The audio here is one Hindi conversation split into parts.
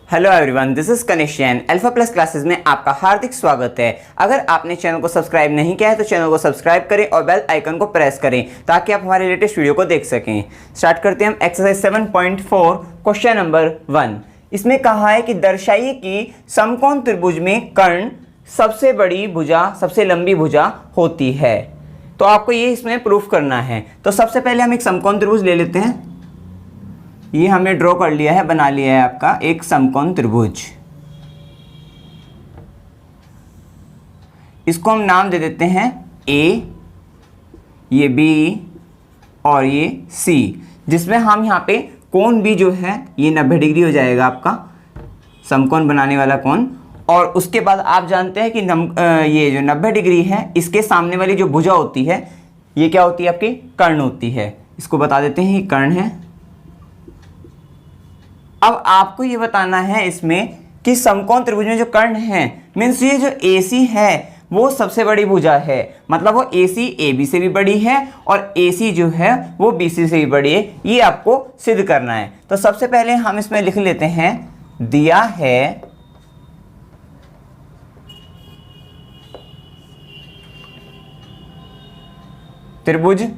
Hello everyone, this is Kanishk Jain. Alpha plus classes में आपका हार्दिक स्वागत है। अगर आपने चैनल को सब्सक्राइब नहीं किया है तो चैनल को सब्सक्राइब करें और बेल आइकन को प्रेस करें ताकि आप हमारे लेटेस्ट वीडियो को देख सकें। स्टार्ट करते हैं हम एक्सरसाइज 7.4 क्वेश्चन नंबर 1। इसमें कहा है कि दर्शाइए कि समकोण त्रिभुज में कर्ण सबसे बड़ी भुजा, सबसे लंबी भुजा होती है। तो आपको ये इसमें प्रूफ करना है। तो सबसे पहले हम एक समकोण त्रिभुज ले लेते हैं। ये हमने ड्रॉ कर लिया है, बना लिया है आपका एक समकोण त्रिभुज। इसको हम नाम दे देते हैं ए, ये बी और ये सी, जिसमें हम यहाँ पे कोण भी जो है ये 90 डिग्री हो जाएगा आपका समकोण बनाने वाला कोण। और उसके बाद आप जानते हैं कि ये जो 90 डिग्री है इसके सामने वाली जो भुजा होती है ये क्या होती है, आपकी कर्ण होती है। इसको बता देते हैं ये कर्ण है। अब आपको ये बताना है इसमें कि समकोण त्रिभुज में जो कर्ण है मीन्स ये जो AC है वो सबसे बड़ी भुजा है, मतलब वो AC AB से भी बड़ी है और AC जो है वो BC से भी बड़ी है। ये आपको सिद्ध करना है। तो सबसे पहले हम इसमें लिख लेते हैं, दिया है त्रिभुज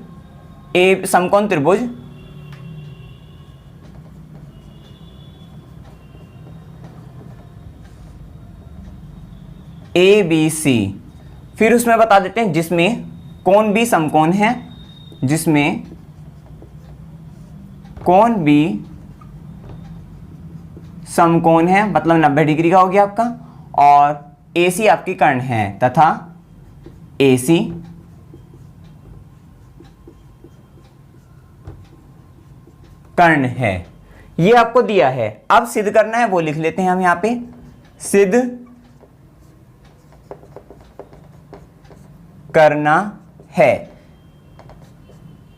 समकोण त्रिभुज ABC। फिर उसमें बता देते हैं जिसमें कोण भी समकोण है, जिसमें कोण भी समकोण है, मतलब 90 डिग्री का हो गया आपका। और AC आपकी कर्ण है तथा AC कर्ण है। ये आपको दिया है। अब सिद्ध करना है, वो लिख लेते हैं हम यहां पे, सिद्ध करना है।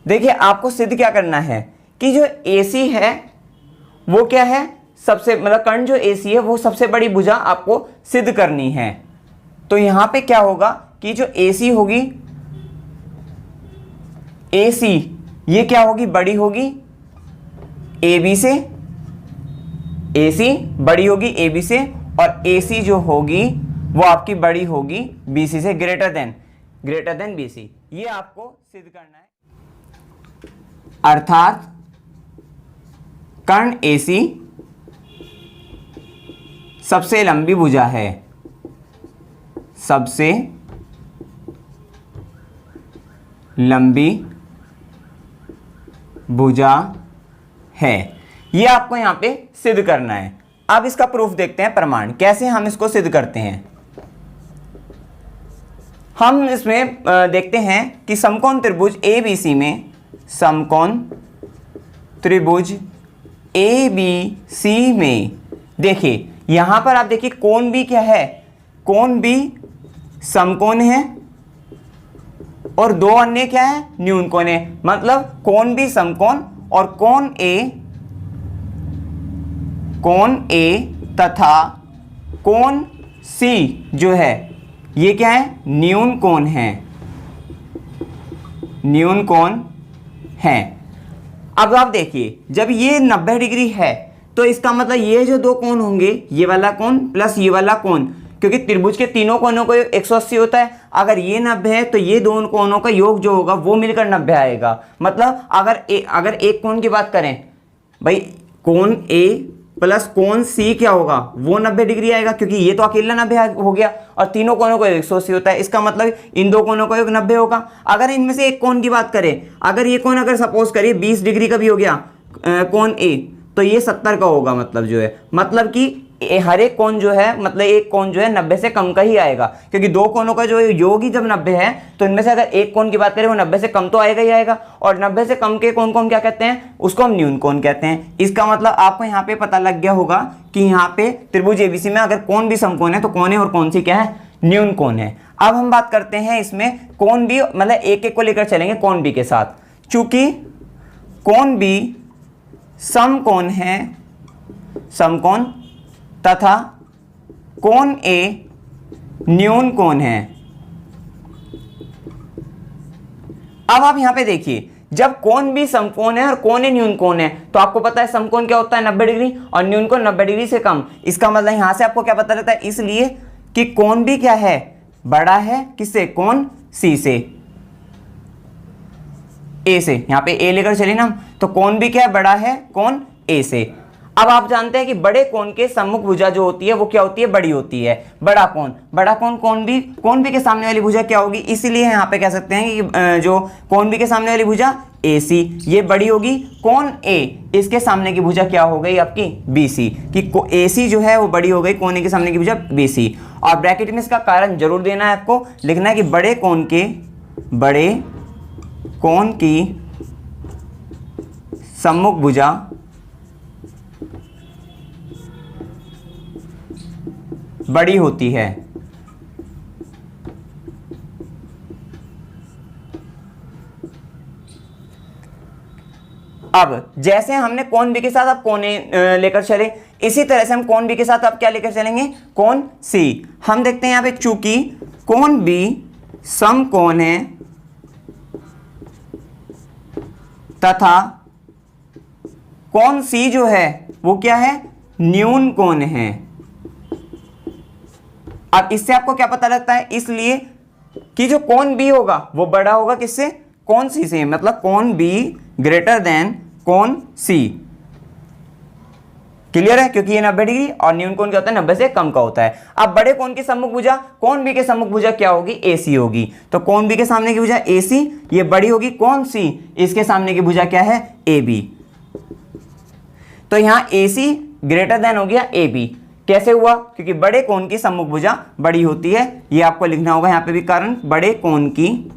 देखिए आपको सिद्ध क्या करना है कि जो AC है वो क्या है, सबसे मतलब कर्ण जो AC है वो सबसे बड़ी भुजा आपको सिद्ध करनी है। तो यहां पे क्या होगा कि जो AC होगी, AC ये क्या होगी, बड़ी होगी AB से, AC बड़ी होगी AB से और AC जो होगी वो आपकी बड़ी होगी BC से, ग्रेटर देन BC। ये आपको सिद्ध करना है। अर्थात कर्ण AC सबसे लंबी भुजा है, सबसे लंबी भुजा है। ये आपको यहां पे सिद्ध करना है। अब इसका प्रूफ देखते हैं, प्रमाण कैसे हम इसको सिद्ध करते हैं। हम इसमें देखते हैं कि समकोण त्रिभुज ABC में, समकोण त्रिभुज ABC में देखिए यहां पर आप देखिए कोण भी क्या है, कोण भी समकोण है और दो अन्य क्या है, न्यून कोण है। मतलब कोण भी समकोण और कोण A तथा कोण C जो है ये क्या है, न्यून कोण है, न्यून कोण है। अब आप देखिए जब ये 90 डिग्री है तो इसका मतलब ये जो दो कोण होंगे, ये वाला कोण प्लस ये वाला कोण, क्योंकि त्रिभुज के तीनों कोणों को 180 होता है। अगर ये 90 है तो ये दोनों कोणों का योग जो होगा वो मिलकर 90 आएगा। मतलब अगर एक कोण की बात करें भाई, कोण A प्लस कोण C क्या होगा, वो 90 डिग्री आएगा क्योंकि ये तो अकेला 90 हो गया और तीनों कोणों को 180 होता है। इसका मतलब इन दो कोणों का योग 90 होगा। अगर इनमें से एक कोण की बात करें, अगर ये कोण अगर सपोज करिए 20 डिग्री का भी हो गया कोण A, तो ये 70 का होगा। मतलब जो है, मतलब कि हर एक कोण जो है, मतलब एक कोण जो है 90 से कम का ही आएगा, क्योंकि दो कोणों का जो योग ही जब 90 है तो इनमें से अगर एक कोण की बात करें वो 90 से कम तो आएगा ही आएगा। और 90 से कम के कोण को हम क्या कहते हैं, उसको हम न्यून कोण कहते हैं। इसका मतलब आपको यहाँ पे पता लग गया होगा कि यहाँ पे त्रिभुज ABC में अगर कोण भी समकोण है तो कोण है और कौन सी क्या है, न्यून कोण है। अब हम बात करते हैं इसमें कोण भी, मतलब एक एक को लेकर चलेंगे कोण B के साथ। चूंकि कोण B समकोण है, समकोण तथा कोण A न्यून कोण है। अब आप यहां पे देखिए जब कोण भी समकोण है और कोण है न्यून कोण है, तो आपको पता है समकोण क्या होता है 90 डिग्री और न्यून कोण 90 डिग्री से कम। इसका मतलब यहां से आपको क्या पता रहता है, इसलिए कि कोण भी क्या है, बड़ा है किससे, कोण सी से, ए से, यहां पे ए लेकर चले ना, तो कोण भी क्या है, बड़ा है कोण ए से। अब आप जानते हैं कि बड़े कोण के सम्मुख भुजा जो होती है वो क्या होती है, बड़ी होती है। बड़ा कोण कोण बी के सामने वाली भुजा क्या होगी, इसीलिए यहाँ पे कह सकते हैं कि जो कोण बी के सामने वाली भुजा AC ये बड़ी होगी, कोण A इसके सामने की भुजा क्या हो गई आपकी BC, कि AC जो है वो बड़ी हो गई, कोण A के सामने की भुजा BC। और ब्रैकेट में इसका कारण जरूर देना है, आपको लिखना है कि बड़े कोण की सम्मुख भुजा बड़ी होती है। अब जैसे हमने कोण बी के साथ अब कोण ए लेकर चले, इसी तरह से हम कोण बी के साथ अब क्या लेकर चलेंगे, कोण सी। हम देखते हैं यहां पे चूंकि कोण बी समकोण है तथा कोण सी जो है वो क्या है, न्यून कोण है। अब इससे आपको क्या पता लगता है, इसलिए कि जो कोण बी होगा वो बड़ा होगा किससे, कोण सी से, मतलब कोण बी ग्रेटर देन कोण सी। क्लियर है, क्योंकि ये 90 डिग्री और न्यून कोण क्या होता है 90 से कम का होता है। अब बड़े कोण की सम्मुख भुजा कोण बी के सम्मुख भुजा क्या होगी, AC होगी। तो कोण बी के सामने की भुजा AC ये बड़ी होगी, कोण सी इसके सामने की भुजा क्या है, AB। तो यहां AC ग्रेटर देन हो गया AB। कैसे हुआ, क्योंकि बड़े कोण की सम्मुख भुजा बड़ी होती है, ये आपको लिखना होगा यहां पे भी कारण, बड़े कोण की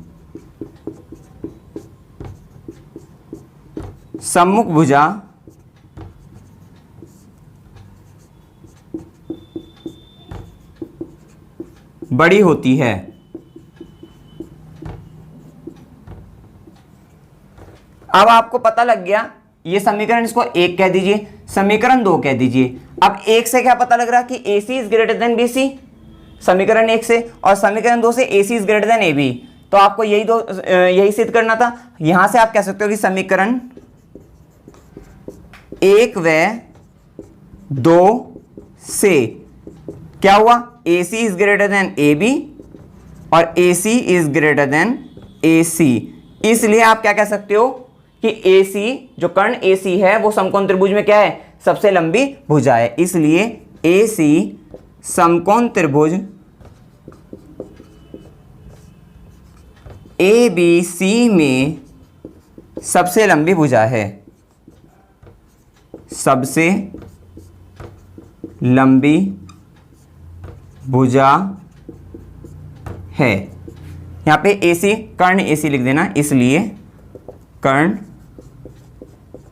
सम्मुख भुजा बड़ी होती है। अब आपको पता लग गया, ये समीकरण इसको 1 कह दीजिए, समीकरण 2 कह दीजिए। अब 1 से क्या पता लग रहा कि AC is greater then BC, समीकरण 1 से, और समीकरण 2 से AC is greater than AB। तो आपको यही सिद्ध करना था। यहां से आप कह सकते हो कि समीकरण 1 व 2 से क्या हुआ, AC is greater than AB और AC is greater then AC। इसलिए आप क्या कह सकते हो कि AC जो कर्ण AC है वो समकोण त्रिभुज में क्या है, सबसे लंबी भुजा है। इसलिए AC समकोण त्रिभुज ABC में सबसे लंबी भुजा है, सबसे लंबी भुजा है। यहां पे AC कर्ण AC लिख देना, इसलिए कर्ण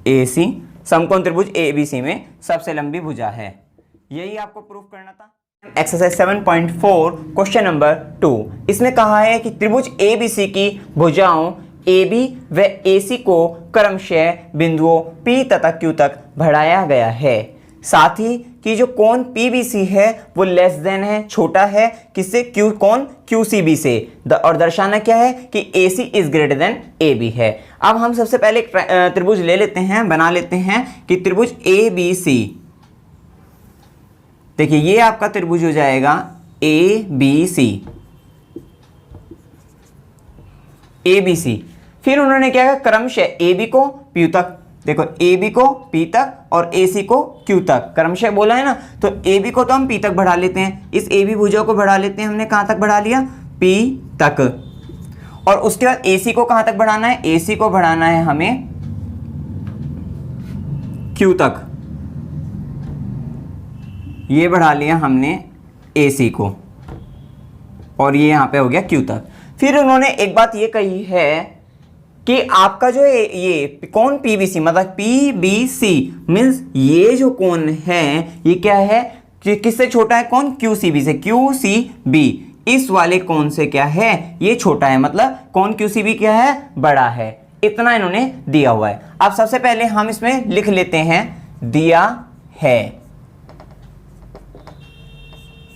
AC समकोण त्रिभुज ABC में सबसे लंबी भुजा है। यही आपको प्रूफ करना था। एक्सरसाइज 7.4 क्वेश्चन नंबर 2, इसमें कहा है कि त्रिभुज ABC की भुजाओं AB व AC को क्रमशः बिंदुओं P तथा Q तक बढ़ाया गया है, साथ ही कि जो कोण PBC है वो लेस देन है, छोटा है किससे, कोण QCB से, और दर्शाना क्या है कि AC is greater than AB है। अब हम सबसे पहले एक त्रिभुज ले लेते हैं, बना लेते हैं कि त्रिभुज ABC, देखिए ये आपका त्रिभुज हो जाएगा ABC। फिर उन्होंने क्या कहा, क्रमशः AB को P तक, देखो AB को P तक और AC को Q तक, क्रमशः बोला है ना, तो AB को तो हम P तक बढ़ा लेते हैं, इस AB भुजा को बढ़ा लेते हैं, हमने कहां तक बढ़ा लिया, P तक। और उसके बाद AC को कहां तक बढ़ाना है, AC को बढ़ाना है हमें Q तक, ये बढ़ा लिया हमने AC को, और ये यहां पे हो गया Q तक। फिर उन्होंने एक बात ये कही है कि आपका जो ये कोण PBC, मतलब PBC मीन्स ये जो कोण है ये क्या है, कि किससे छोटा है, कोण QCB से, QCB इस वाले कोण से क्या है, ये छोटा है, मतलब कोण QCB क्या है, बड़ा है। इतना इन्होंने दिया हुआ है। अब सबसे पहले हम इसमें लिख लेते हैं,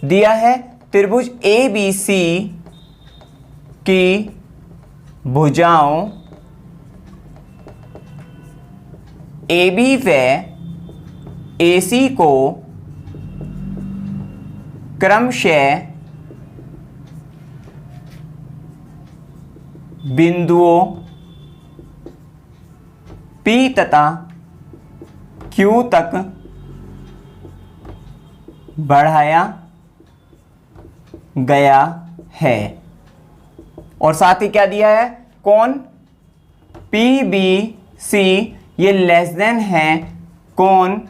दिया है त्रिभुज ABC की भुजाओं AB व AC को क्रमशः बिंदुओं P तथा Q तक बढ़ाया गया है। और साथ ही क्या दिया है, कोण PBC ये लेस देन है कोण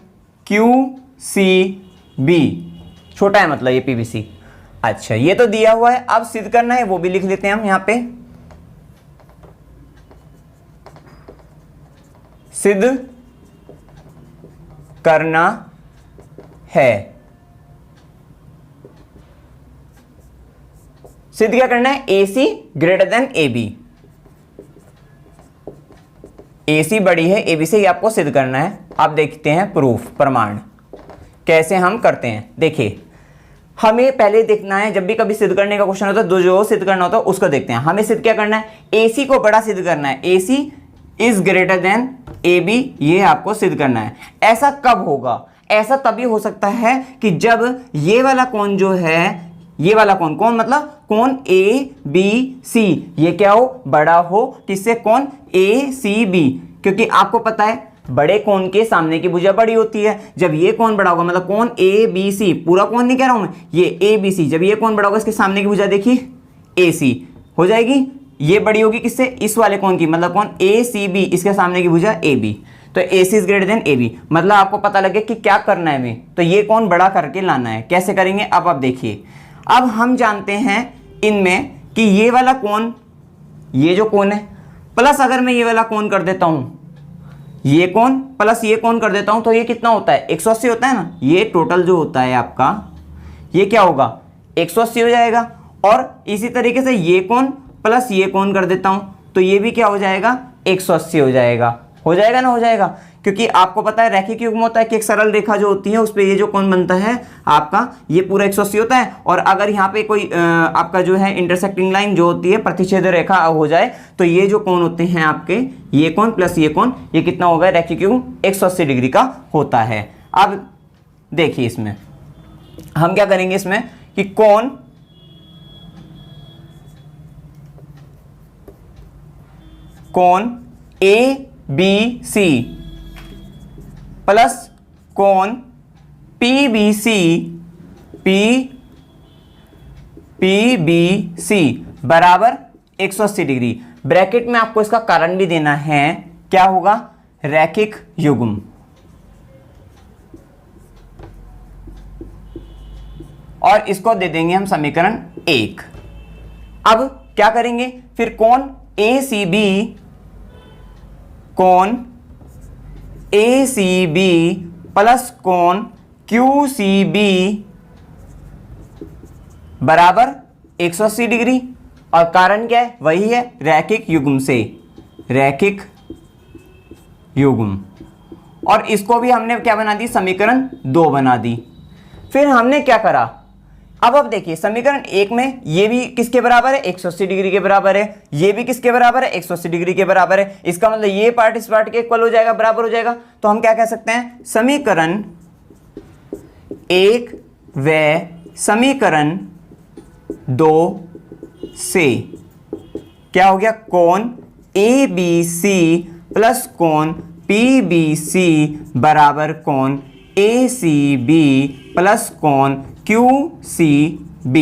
QCB, छोटा है मतलब ये PBC। अच्छा ये तो दिया हुआ है, अब सिद्ध करना है, वो भी लिख लेते हैं हम यहां पे। सिद्ध करना है, सिद्ध क्या करना है, AC greater than AB, AC बड़ी है AB से, ये आपको सिद्ध करना है। आप देखते हैं प्रूफ, प्रमाण कैसे हम करते हैं। देखिए हमें पहले देखना है, जब भी कभी सिद्ध करने का क्वेश्चन होता है, जो सिद्ध करना होता है उसको देखते हैं। हमें सिद्ध क्या करना है, AC को बड़ा सिद्ध करना है, AC is greater than AB, ये आपको सिद्ध करना है। ऐसा कब होगा, ऐसा तभी हो सकता है कि जब ये वाला कोण जो है, ये वाला कोण, कौन मतलब कोण ABC, ये क्या हो, बड़ा हो किससे, कोण ACB, क्योंकि आपको पता है बड़े कोण के सामने की भुजा बड़ी होती है। जब ये कोण बड़ा होगा, मतलब कोण ABC, पूरा कोण नहीं कह रहा हूं मैं, ये ABC, जब ये कोण बड़ा होगा इसके सामने की भुजा देखिए AC हो जाएगी, ये बड़ी होगी किससे, इस वाले कोण की, मतलब कोण ACB, इसके सामने की भुजा AB, तो AC is greater than AB, मतलब आपको पता लगे कि क्या करना है हमें, तो ये कोण बड़ा करके लाना है। कैसे करेंगे, अब आप देखिए, अब हम जानते हैं इनमें कि ये वाला कोण, ये जो कोण है, प्लस अगर मैं ये वाला कोण कर देता हूं, ये कोण प्लस ये कोण कर देता हूं, तो ये कितना होता है, 180 होता है ना। ये टोटल जो होता है आपका, ये क्या होगा, 180 हो जाएगा। और इसी तरीके से ये कोण प्लस ये कोण कर देता हूं, तो ये भी क्या हो जाएगा, 180 हो जाएगा। हो जाएगा ना, हो जाएगा, क्योंकि आपको पता है रैखिक युग्म होता है कि एक सरल रेखा जो होती है उस पे ये जो कोण बनता है आपका, ये पूरा 180 होता है। और अगर यहाँ पे कोई आपका जो है इंटरसेक्टिंग लाइन जो होती है, प्रतिच्छेद रेखा हो जाए, तो ये जो कोण होते हैं आपके, ये कोण प्लस ये कोण, ये कितना होगा, रैखिक युग्म 180 डिग्री का होता है। अब देखिए इसमें हम क्या करेंगे, इसमें कि कोण ABC प्लस कोण PBC बराबर 180 डिग्री। ब्रैकेट में आपको इसका कारण भी देना है, क्या होगा, रैखिक युग्म। और इसको दे देंगे हम समीकरण 1। अब क्या करेंगे, फिर कोण ACB प्लस कोण QCB बराबर 180 डिग्री। और कारण क्या है, वही है रैखिक युग्म से, रैखिक युग्म। और इसको भी हमने क्या बना दी, समीकरण 2 बना दी। फिर हमने क्या करा, अब देखिए समीकरण 1 में ये भी किसके बराबर है, 180 डिग्री के बराबर है, ये भी किसके बराबर है, 180 डिग्री के बराबर है। इसका मतलब ये पार्ट इस पार्ट के इक्वल हो जाएगा, बराबर हो जाएगा। तो हम क्या कह सकते हैं, समीकरण 1 व समीकरण 2 से क्या हो गया, कोण ABC प्लस कोण PBC बराबर कोण ACB प्लस कोण QCB।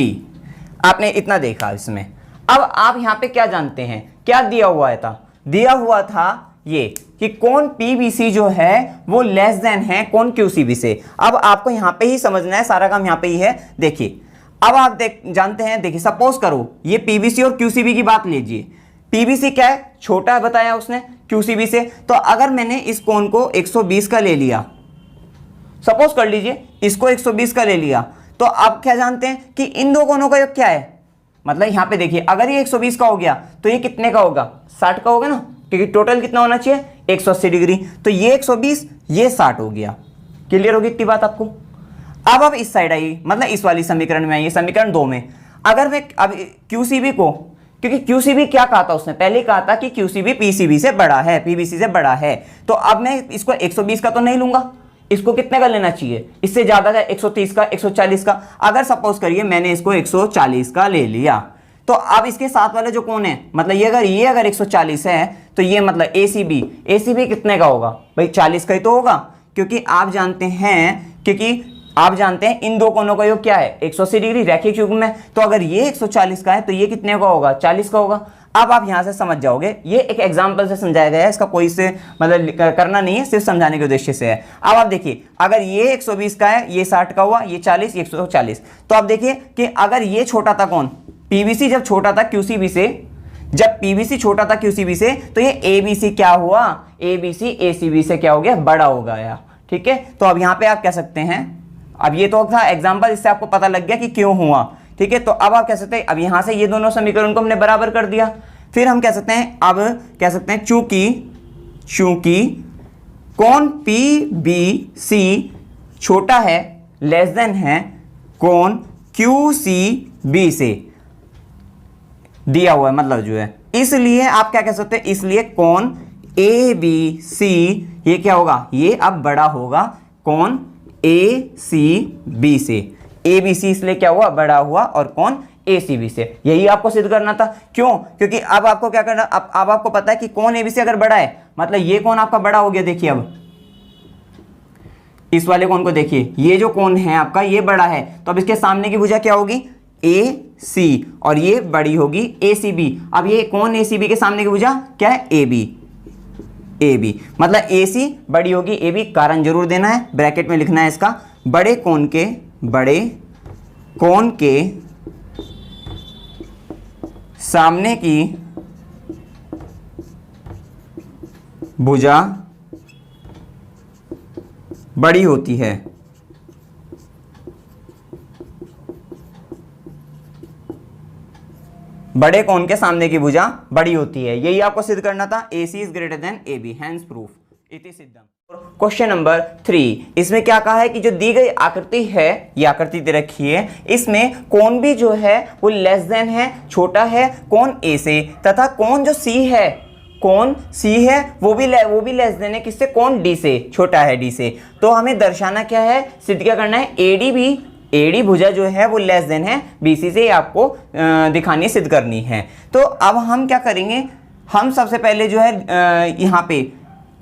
आपने इतना देखा इसमें। अब आप यहां पे क्या जानते हैं, क्या दिया हुआ था, दिया हुआ था ये कि कोण PBC जो है वो लेस देन है कोण QCB से। अब आपको यहां पे ही समझना है, सारा काम यहां पे ही है। देखिए अब आप जानते हैं, देखिए सपोज करो ये PBC और QCB की बात लीजिए। PBC क्या है, छोटा बताया उसने QCB से, तो अगर मैंने इस कोण को 120 का ले लिया, सपोज कर लीजिए इसको 120 का ले लिया, तो अब क्या जानते हैं कि इन दो कोणों का योग क्या है, मतलब यहां पे देखिए अगर ये 120 का हो गया तो ये कितने का होगा, 60 का होगा ना, क्योंकि टोटल कितना होना चाहिए 180 डिग्री। तो ये 120 ये 60 हो गया। क्लियर होगी इतनी बात आपको। अब इस साइड आइए, मतलब इस वाली समीकरण में आइए, समीकरण 2 में अगर मैं अब क्योंकि QCB क्या कहा था उसने, पहले कहा था कि QCB PCB से बड़ा है, PBC से बड़ा है। तो अब मैं इसको 120 का तो नहीं लूंगा, इसको कितने का लेना चाहिए, इससे ज्यादा का 130 का, 140 का। अगर सपोज करिए मैंने इसको 140 का ले लिया, तो अब इसके साथ वाले जो कोण है, मतलब ये अगर 140 है तो ये मतलब ACB कितने का होगा भाई, 40 का ही तो होगा, क्योंकि आप जानते हैं इन दो कोणों का योग क्या है, 180 डिग्री रैखिक युग्म में। तो अगर ये 140 का है तो ये कितने का होगा, 40 का होगा। अब आप यहां से समझ जाओगे, ये एक एग्जांपल से समझाया गया है, इसका कोई से मतलब करना नहीं है, सिर्फ समझाने के उद्देश्य से है। अब आप देखिए, अगर ये 120 का है, ये 60 का हुआ, ये 40, 140। तो आप देखिए कि अगर ये छोटा था कौन, PVC जब छोटा था QCB से, जब PVC छोटा था QCB से, तो ये ABC क्या हुआ, ABC ACB से क्या हो गया, बड़ा हो गया। ठीक है, तो अब यहाँ पे आप कह सकते हैं, अब ये तो था एग्जाम्पल, इससे आपको पता लग गया कि क्यों हुआ। ठीक है, तो अब आप कह सकते हैं, अब यहां से ये दोनों समीकरण को हमने बराबर कर दिया। फिर हम कह सकते हैं, अब कह सकते हैं चूंकि कोण PBC छोटा है, लेस देन है कोण QCB से दिया हुआ है, मतलब जो है, इसलिए आप क्या कह सकते हैं, इसलिए कोण ABC ये क्या होगा, ये अब बड़ा होगा कोण ACB से। ABC इसलिए क्या हुआ, बड़ा हुआ, और कोण ACB से। यही आपको सिद्ध करना था। क्यों, क्योंकि अब आपको क्या करना, अब आपको पता है कि कोण ABC अगर बड़ा है, मतलब ये कोण आपका बड़ा हो गया। देखिए अब इस वाले कोण को देखिए, ये जो कोण है आपका ये बड़ा है, तो अब इसके सामने की भुजा क्या होगी, AC, और ये बड़ी होगी ACB। अब ये कोण ACB के सामने की भुजा क्या है, AB, मतलब AC बड़ी होगी AB। कारण जरूर देना है, ब्रैकेट में लिखना है इसका, बड़े कोण के सामने की भुजा बड़ी होती है। बड़े कोण के सामने की भुजा बड़ी होती है, यही आपको सिद्ध करना था। AC is greater than AB, hence proof इति सिद्धम। क्वेश्चन नंबर 3, इसमें क्या कहा है कि जो दी गई आकृति है, ये आकृति दे रखी है, इसमें कोण भी जो है वो लेस देन है, छोटा है कोण A से, तथा कोण जो C है वो भी लेस देन है किससे, कोण D से, छोटा है D से। तो हमें दर्शाना क्या है, सिद्ध क्या करना है, AD भुजा जो है वो लेस देन है BC से, आपको दिखानी, सिद्ध करनी है। तो अब हम क्या करेंगे, हम सबसे पहले जो है यहाँ पे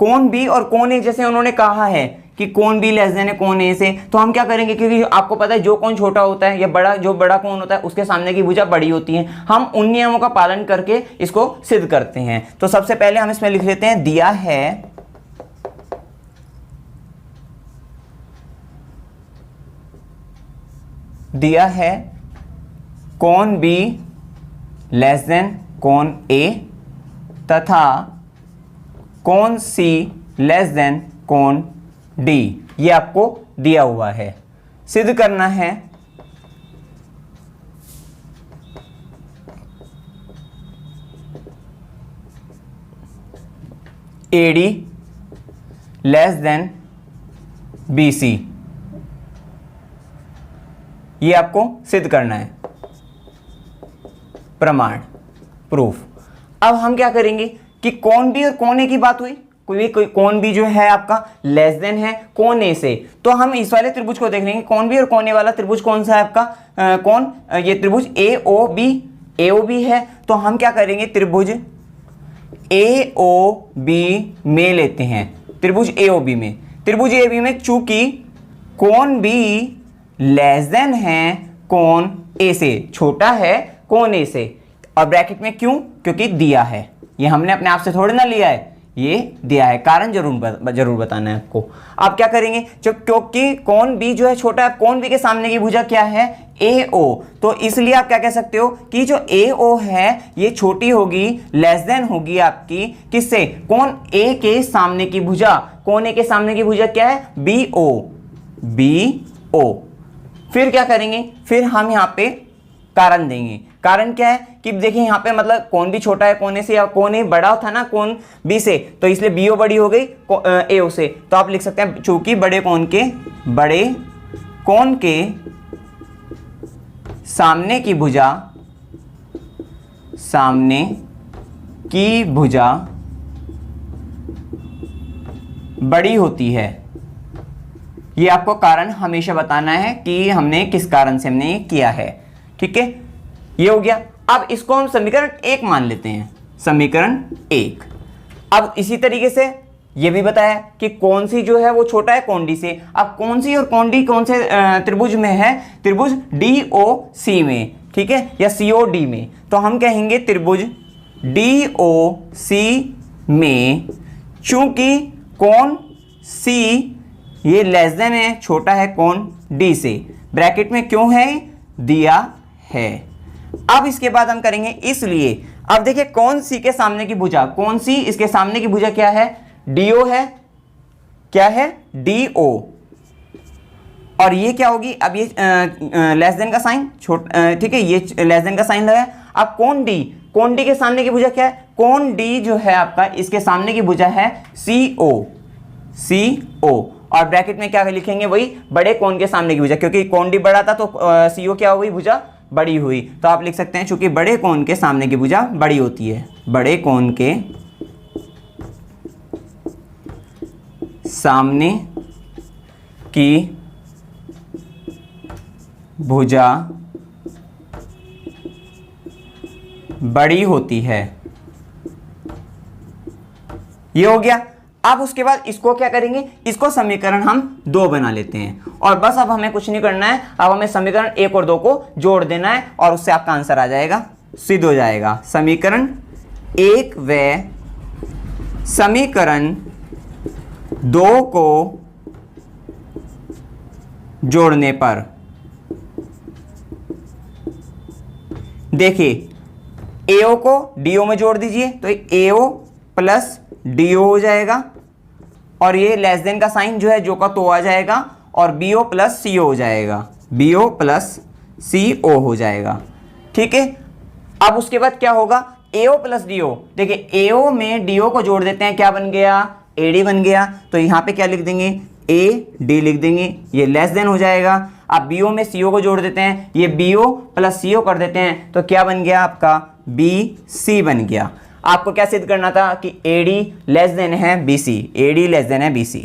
कोण B और कोण A, जैसे उन्होंने कहा है कि कोण B लेस देन है कोण A से, तो हम क्या करेंगे, क्योंकि आपको पता है जो कोण छोटा होता है या जो बड़ा कोण होता है उसके सामने की भुजा बड़ी होती है। हम उन नियमों का पालन करके इसको सिद्ध करते हैं। तो सबसे पहले हम इसमें लिख लेते हैं, दिया है कोण B लेस देन कोण A तथा कोण C लेस देन कोण D, ये आपको दिया हुआ है। सिद्ध करना है AD लेस देन BC, ये आपको सिद्ध करना है, प्रमाण, प्रूफ। अब हम क्या करेंगे कि कोण B और कोण A की बात हुई, कोई कोण B जो है आपका लेस देन है कोण A से, तो हम इस वाले त्रिभुज को देख लेंगे। कोण B और कोण A वाला त्रिभुज कौन सा है आपका, ये त्रिभुज AOB है। तो हम क्या करेंगे, त्रिभुज AOB में लेते हैं, त्रिभुज AOB में चूंकि कोण B लेस देन है कोण A से, छोटा है कोण A से, और ब्रैकेट में क्यों, क्योंकि दिया है, ये हमने अपने आप से थोड़ी ना लिया है, ये दिया है। कारण जरूर बताना है आपको। आप क्या करेंगे, जब क्योंकि कोण B जो है छोटा है, कोण B के सामने की भुजा क्या है, AO, तो इसलिए आप क्या कह सकते हो कि जो AO है ये छोटी होगी, लेस देन होगी आपकी किससे, कोण A के सामने की भुजा। कोण A के सामने की भुजा क्या है, BO। फिर क्या करेंगे, फिर हम यहाँ पे कारण देंगे। कारण क्या है कि देखिए यहाँ पे मतलब कोण भी छोटा है कोण A से, या कोण A बड़ा था ना कोण B से, तो इसलिए BO बड़ी हो गई AO से। तो आप लिख सकते हैं चूंकि बड़े कोण के सामने की भुजा सामने की भुजा बड़ी होती है। ये आपको कारण हमेशा बताना है कि हमने किस कारण से हमने ये किया है। ठीक है, ये हो गया। अब इसको हम समीकरण 1 मान लेते हैं, समीकरण 1। अब इसी तरीके से ये भी बताया कि कौन सी जो है वो छोटा है कौन डी से। अब कौन सी और कौन डी कौन से त्रिभुज में है? त्रिभुज DOC में, ठीक है, या COD में। तो हम कहेंगे त्रिभुज DOC में, चूंकि कौन C ये लेस देन है, छोटा है कौन D से, ब्रैकेट में क्यों है दिया है। अब इसके बाद हम करेंगे इसलिए। अब देखिए कौन C के सामने की भुजा, कौन C इसके सामने की भुजा क्या है? DO है, क्या है? DO। और ये क्या होगी? अब ये लेस देन का साइन ठीक है, ये लेस देन का साइन लगा है। अब कौन D, कौन D के सामने की भुजा क्या है? कौन D जो है आपका इसके सामने की भुजा है CO, CO। और ब्रैकेट में क्या लिखेंगे? वही बड़े कोण के सामने की भुजा, क्योंकि कौन D बड़ा था तो CO क्या हुई? भुजा बड़ी हुई। तो आप लिख सकते हैं चूंकि बड़े कोण के सामने की भुजा बड़ी होती है, बड़े कोण के सामने की भुजा बड़ी होती है। ये हो गया। अब उसके बाद इसको क्या करेंगे? इसको समीकरण हम 2 बना लेते हैं और बस अब हमें कुछ नहीं करना है। अब हमें समीकरण 1 और 2 को जोड़ देना है और उससे आपका आंसर आ जाएगा, सिद्ध हो जाएगा। समीकरण 1 व समीकरण 2 को जोड़ने पर देखिए AO को DO में जोड़ दीजिए तो AO प्लस DO हो जाएगा और ये लेस देन का साइन जो है जो का तो आ जाएगा और BO प्लस CO हो जाएगा, BO प्लस CO हो जाएगा। ठीक है, अब उसके बाद क्या होगा? AO plus DO। देखिए AO में DO को जोड़ देते हैं, क्या बन गया? AD बन गया। तो यहाँ पे क्या लिख देंगे? AD लिख देंगे, ये लेस देन हो जाएगा। अब BO में CO को जोड़ देते हैं, ये BO प्लस CO कर देते हैं तो क्या बन गया आपका? BC बन गया। आपको क्या सिद्ध करना था? कि AD लेस देन है BC, AD लेस देन है BC,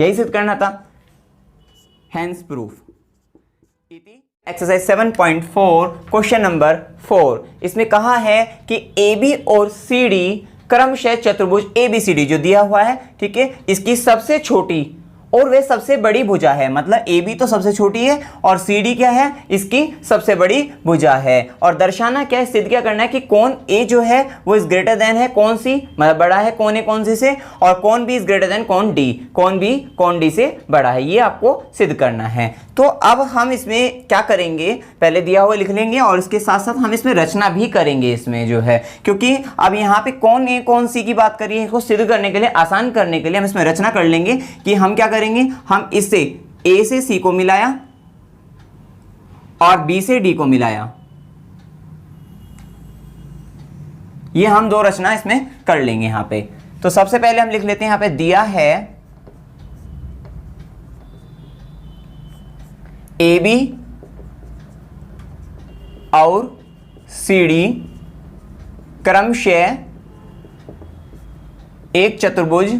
यही सिद्ध करना था। Hence proof. Exercise 7.4 question number 4, इसमें कहा है कि AB और CD क्रमशः चतुर्भुज ABCD जो दिया हुआ है, ठीक है, इसकी सबसे छोटी और वे सबसे बड़ी भुजा है। मतलब AB तो सबसे छोटी है और CD क्या है? इसकी सबसे बड़ी भुजा है। और दर्शाना क्या है? सिद्ध क्या करना है कि कोण A जो है वो इज ग्रेटर देन है कौन सी, मतलब बड़ा है कौन A कौन सी से, और कौन B इज ग्रेटर देन कौन D, कौन B कौन D से बड़ा है। ये आपको सिद्ध करना है। तो अब हम इसमें क्या करेंगे? पहले दिया हुआ लिख लेंगे और इसके साथ साथ हम इसमें रचना भी करेंगे इसमें जो है, क्योंकि अब यहाँ पे कौन A कौन C की बात करिए, इसको सिद्ध करने के लिए, आसान करने के लिए हम इसमें रचना कर लेंगे कि हम क्या करेंगे? हम इससे A से C को मिलाया और B से D को मिलाया। ये हम 2 रचना इसमें कर लेंगे यहाँ पे। तो सबसे पहले हम लिख लेते हैं, यहाँ पे दिया है AB और CD क्रमशः एक चतुर्भुज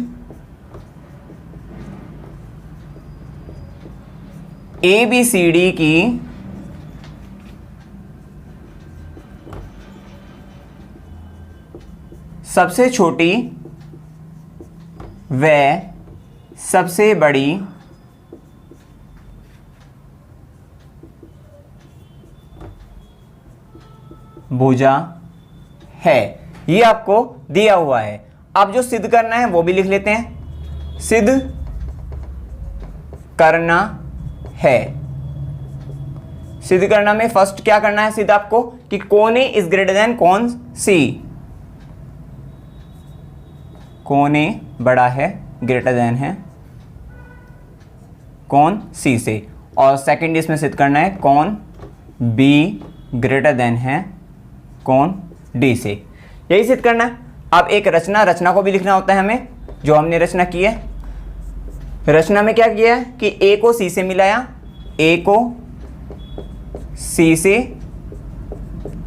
ABCD की सबसे छोटी व सबसे बड़ी भुजा है। ये आपको दिया हुआ है। अब जो सिद्ध करना है वो भी लिख लेते हैं। सिद्ध करना है, सिद्ध करना में फर्स्ट क्या करना है सिद्ध आपको? कि कौन A इज ग्रेटर देन कौन C, कौन A बड़ा है, ग्रेटर देन है कौन C से। और सेकंड इसमें सिद्ध करना है कौन B ग्रेटर देन है कौन D से, यही सिद्ध करना है। अब एक रचना को भी लिखना होता है हमें, जो हमने रचना की है। रचना में क्या किया है कि A को C से मिलाया, A को C से,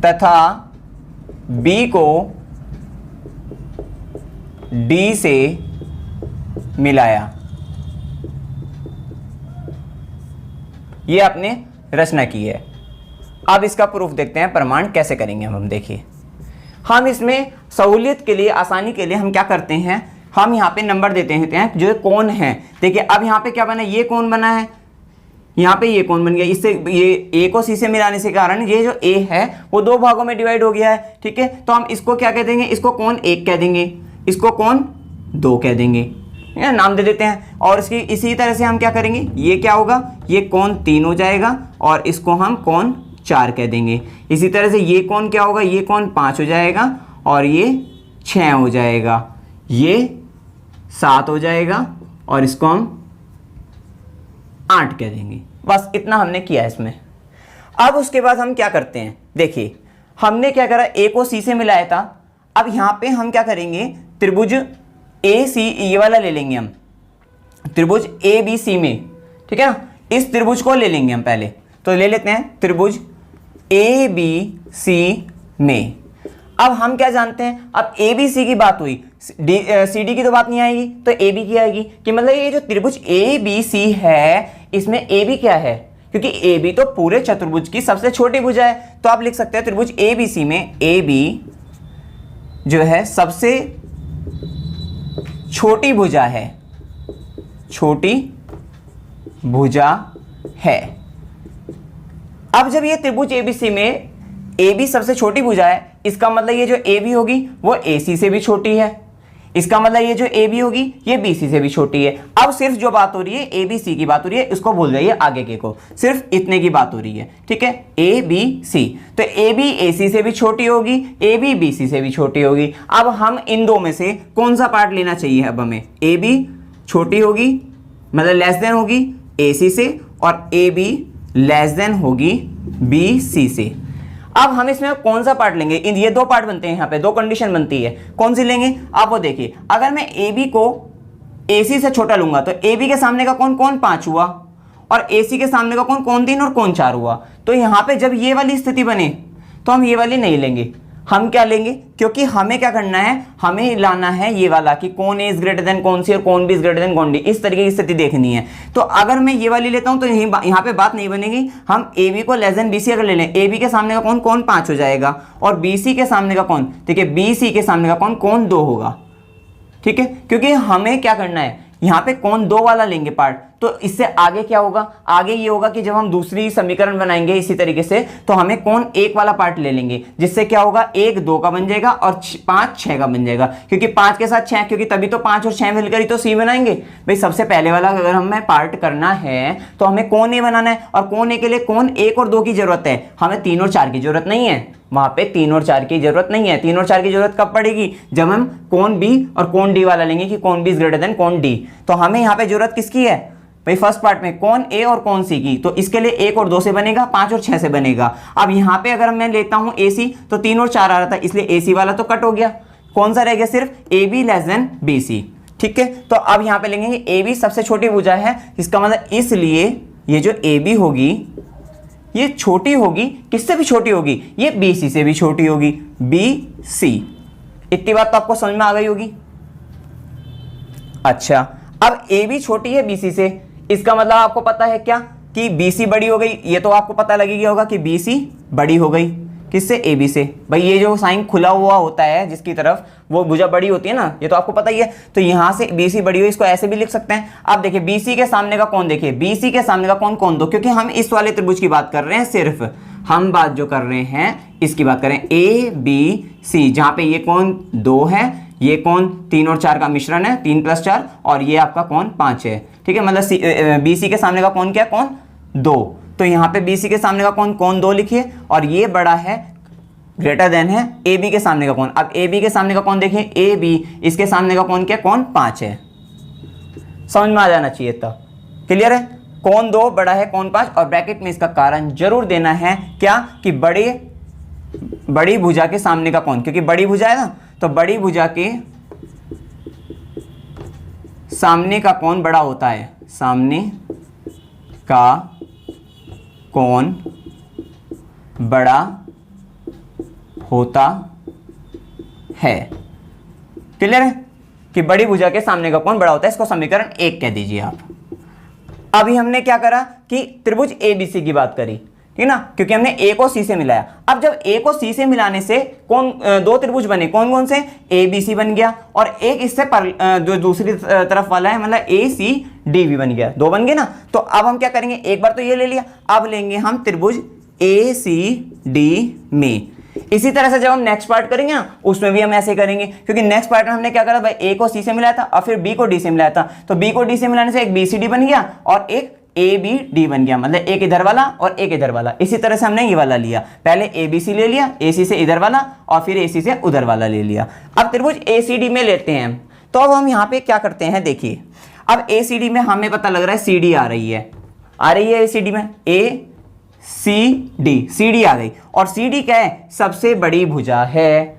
तथा बी को डी से मिलाया। ये आपने रचना की है। अब इसका प्रूफ देखते हैं, प्रमाण कैसे करेंगे हम देखिए। हम इसमें सहूलियत के लिए, आसानी के लिए हम क्या करते हैं, हम यहाँ पे नंबर देते हैं जो कोण है। देखिए अब यहाँ पे क्या बना, ये कोण बना है, यहाँ पे ये कोण बन गया। इससे ये ए को सी से मिलाने से कारण ये जो ए है वो दो भागों में डिवाइड हो गया है। ठीक है, तो हम इसको क्या कह देंगे, इसको कोण 1 कह देंगे, इसको कोण 2 कह देंगे, नाम दे देते हैं। और इसकी इसी तरह से हम क्या करेंगे, ये क्या होगा, ये कोण 3 हो जाएगा और इसको हम कोण 4 कह देंगे। इसी तरह से ये कोण क्या होगा, ये कोण 5 हो जाएगा और ये 6 हो जाएगा, ये 7 हो जाएगा और इसको हम 8 कह देंगे। बस इतना हमने किया इसमें। अब उसके बाद हम क्या करते हैं, देखिए हमने क्या करा, ए को सी से मिलाया था। अब यहाँ पे हम क्या करेंगे, त्रिभुज ए सी, ये वाला ले लेंगे हम, त्रिभुज ए बी सी में, ठीक है ना। इस त्रिभुज को ले लेंगे हम पहले, तो ले लेते हैं त्रिभुज ए बी सी में। अब हम क्या जानते हैं, अब ए बी सी की बात हुई, सी डी की तो बात नहीं आएगी, तो ए बी की आएगी। कि मतलब ये जो त्रिभुज ए बी सी है, इसमें ए बी क्या है, क्योंकि ए बी तो पूरे चतुर्भुज की सबसे छोटी भुजा है। तो आप लिख सकते हैं त्रिभुज ए बी सी में ए बी जो है सबसे छोटी भुजा है, छोटी भुजा है। अब जब ये त्रिभुज एबीसी में ए बी सबसे छोटी भुजा है, इसका मतलब ये जो ए बी होगी वो ए सी से भी छोटी है, इसका मतलब ये जो ए बी होगी ये बी सी से भी छोटी है। अब सिर्फ जो बात हो रही है ए बी सी की बात हो रही है, इसको भूल जाइए आगे के को, सिर्फ इतने की बात हो रही है। ठीक है, ए बी सी, तो ए बी ए सी से भी छोटी होगी, ए बी बी सी से भी छोटी होगी। अब हम इन दो में से कौन सा पार्ट लेना चाहिए, अब हमें ए बी छोटी होगी मतलब लेस देन होगी ए सी से, और ए बी लेस देन होगी बी सी से। अब हम इसमें कौन सा पार्ट लेंगे, इन ये दो पार्ट बनते हैं, यहाँ पे दो कंडीशन बनती है, कौन सी लेंगे आप वो देखिए। अगर मैं ए बी को ए सी से छोटा लूंगा तो ए बी के सामने का कौन कौन 5 हुआ, और ए सी के सामने का कौन कौन 3 और कौन 4 हुआ। तो यहाँ पे जब ये वाली स्थिति बने तो हम ये वाली नहीं लेंगे, हम क्या लेंगे, क्योंकि हमें क्या करना है, हमें लाना है ये वाला कि कौन ए इज ग्रेटर देन कौन सी और कौन बी इज ग्रेटर देन कौन डी, इस तरीके की स्थिति देखनी है। तो अगर मैं ये वाली लेता हूं तो यहाँ पे बात नहीं बनेगी। हम ए बी को लेस देन बी सी अगर ले लें, ए बी के सामने का कौन कौन 5 हो जाएगा, और बी सी के सामने का कौन, देखिए बी सी के सामने का कौन कौन 2 होगा। ठीक है, क्योंकि हमें क्या करना है, यहाँ पे कौन 2 वाला लेंगे पार्ट। तो इससे आगे क्या होगा, आगे ये होगा कि जब हम दूसरी समीकरण बनाएंगे इसी तरीके से, तो हमें कौन 1 वाला पार्ट ले लेंगे, जिससे क्या होगा 1 2 का बन जाएगा और 5 6 का बन जाएगा। क्योंकि 5 के साथ 6, क्योंकि तभी तो 5 और 6 मिलकर ही तो सी बनाएंगे भाई। सबसे पहले वाला अगर हमें पार्ट करना है तो हमें कौन ए बनाना है, और कौन ए के लिए कौन 1 और 2 की जरूरत है, हमें 3 और 4 की जरूरत नहीं है। वहां पे 3 और 4 की जरूरत नहीं है। 3 और 4 की जरूरत कब पड़ेगी, जब हम कौन बी और कौन डी वाला लेंगे कि कौन बी इज ग्रेटर देन कौन डी। तो हमें यहाँ पे जरूरत किसकी है भाई, फर्स्ट पार्ट में कौन ए और कौन सी की। तो इसके लिए 1 और 2 से बनेगा, 5 और 6 से बनेगा। अब यहाँ पे अगर मैं लेता हूं ए सी तो 3 और 4 आ रहा था, इसलिए ए सी वाला तो कट हो गया, कौन सा रह गया सिर्फ A B less than B C. ठीक है, तो अब यहाँ पे लेंगे ए बी सबसे छोटी भुजा है, इसका मतलब इसलिए ये जो ए बी होगी ये छोटी होगी, किससे भी छोटी होगी, ये बी सी से भी छोटी होगी, बी सी। इतनी बात तो आपको समझ में आ गई होगी। अच्छा, अब ए बी छोटी है बी सी से, इसका मतलब आपको पता है क्या कि बी सी बड़ी हो गई। ये तो आपको पता लग गया होगा कि बी सी बड़ी हो गई किससे, ए बी से। भाई ये जो साइन खुला हुआ होता है जिसकी तरफ, वो भुजा बड़ी होती है ना, ये तो आपको पता ही है। तो यहां से बी सी बड़ी हुई, इसको ऐसे भी लिख सकते हैं। आप देखिए बी सी के सामने का कौन, देखिए बी सी के सामने का कौन कौन 2, क्योंकि हम इस वाले त्रिभुज की बात कर रहे हैं, सिर्फ हम बात जो कर रहे हैं इसकी बात करें, ए बी सी, जहां पे ये कौन 2 है, ये कौन 3 और 4 का मिश्रण है, 3 + 4, और ये आपका कौन 5 है। ठीक है, मतलब बी सी के सामने का कौन क्या, कौन 2। तो यहाँ पे बी सी के सामने का कौन कौन 2 लिखिए, और ये बड़ा है ग्रेटर देन है ए बी के सामने का कौन। अब ए बी के सामने का कौन देखिए ए बी, इसके सामने का कौन क्या, कौन 5 है। समझ में आ जाना चाहिए था, क्लियर है। कौन 2 बड़ा है कौन 5, और ब्रैकेट में इसका कारण जरूर देना है क्या, कि बड़ी भुजा के सामने का कौन, क्योंकि बड़ी भुजा है ना, तो बड़ी भुजा के सामने का कौन बड़ा होता है, सामने का कौन बड़ा होता है। क्लियर है कि बड़ी भुजा के सामने का कोण बड़ा होता है, इसको समीकरण 1 कह दीजिए आप। अभी हमने क्या करा कि त्रिभुज ABC की बात करी, ठीक है ना, क्योंकि हमने A को C से मिलाया। अब जब A को C से मिलाने से कौन दो त्रिभुज बने, कौन कौन से, ABC बन गया और एक इससे जो दूसरी तरफ वाला है मतलब ACD भी बन गया, दो बन गए ना। तो अब हम क्या करेंगे, एक बार तो ये ले लिया, अब लेंगे हम त्रिभुज ACD में। इसी तरह से जब हम नेक्स्ट पार्ट करेंगे ना, उसमें भी हम ऐसे करेंगे, क्योंकि नेक्स्ट पार्ट में हमने क्या करा भाई, A को C से मिलाया था और फिर B को D से मिलाया था। तो B को D से मिलाने से एक BCD बन गया और एक ABD बन गया, मतलब एक इधर वाला और एक इधर वाला। इसी तरह से हमने ये वाला लिया, पहले ABC ले लिया, AC से इधर वाला और फिर AC से उधर वाला ले लिया। अब त्रिभुज ACD में लेते हैं। तो अब हम यहाँ पे क्या करते हैं, देखिए अब ACD में हमें पता लग रहा है CD आ रही है ACD में ACD, CD आ गई और CD क्या है, सबसे बड़ी भुजा है।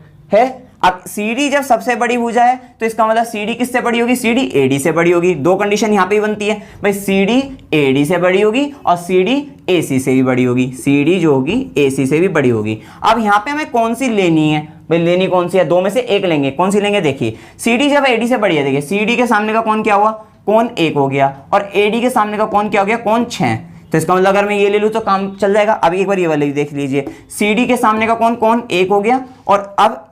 अब CD जब सबसे बड़ी भुजा है तो इसका मतलब CD किससे बड़ी होगी, CD AD से बड़ी होगी। दो कंडीशन यहाँ पे ही बनती है भाई, CD AD से बड़ी होगी और CD AC से भी बड़ी होगी, CD जो होगी AC से भी बड़ी होगी। अब यहाँ पे हमें कौन सी लेनी है भाई, लेनी कौन सी है, दो में से एक लेंगे। कौन सी लेंगे, देखिए CD जब AD से बड़ी है, देखिए CD के सामने का कौन क्या हुआ, कौन 1 हो गया और AD के सामने का कौन क्या हो गया, कौन 6। तो इसका मतलब अगर मैं ये ले लूँ तो काम चल जाएगा। अब एक बार ये वाले देख लीजिए, CD के सामने का कौन 1 हो गया और अब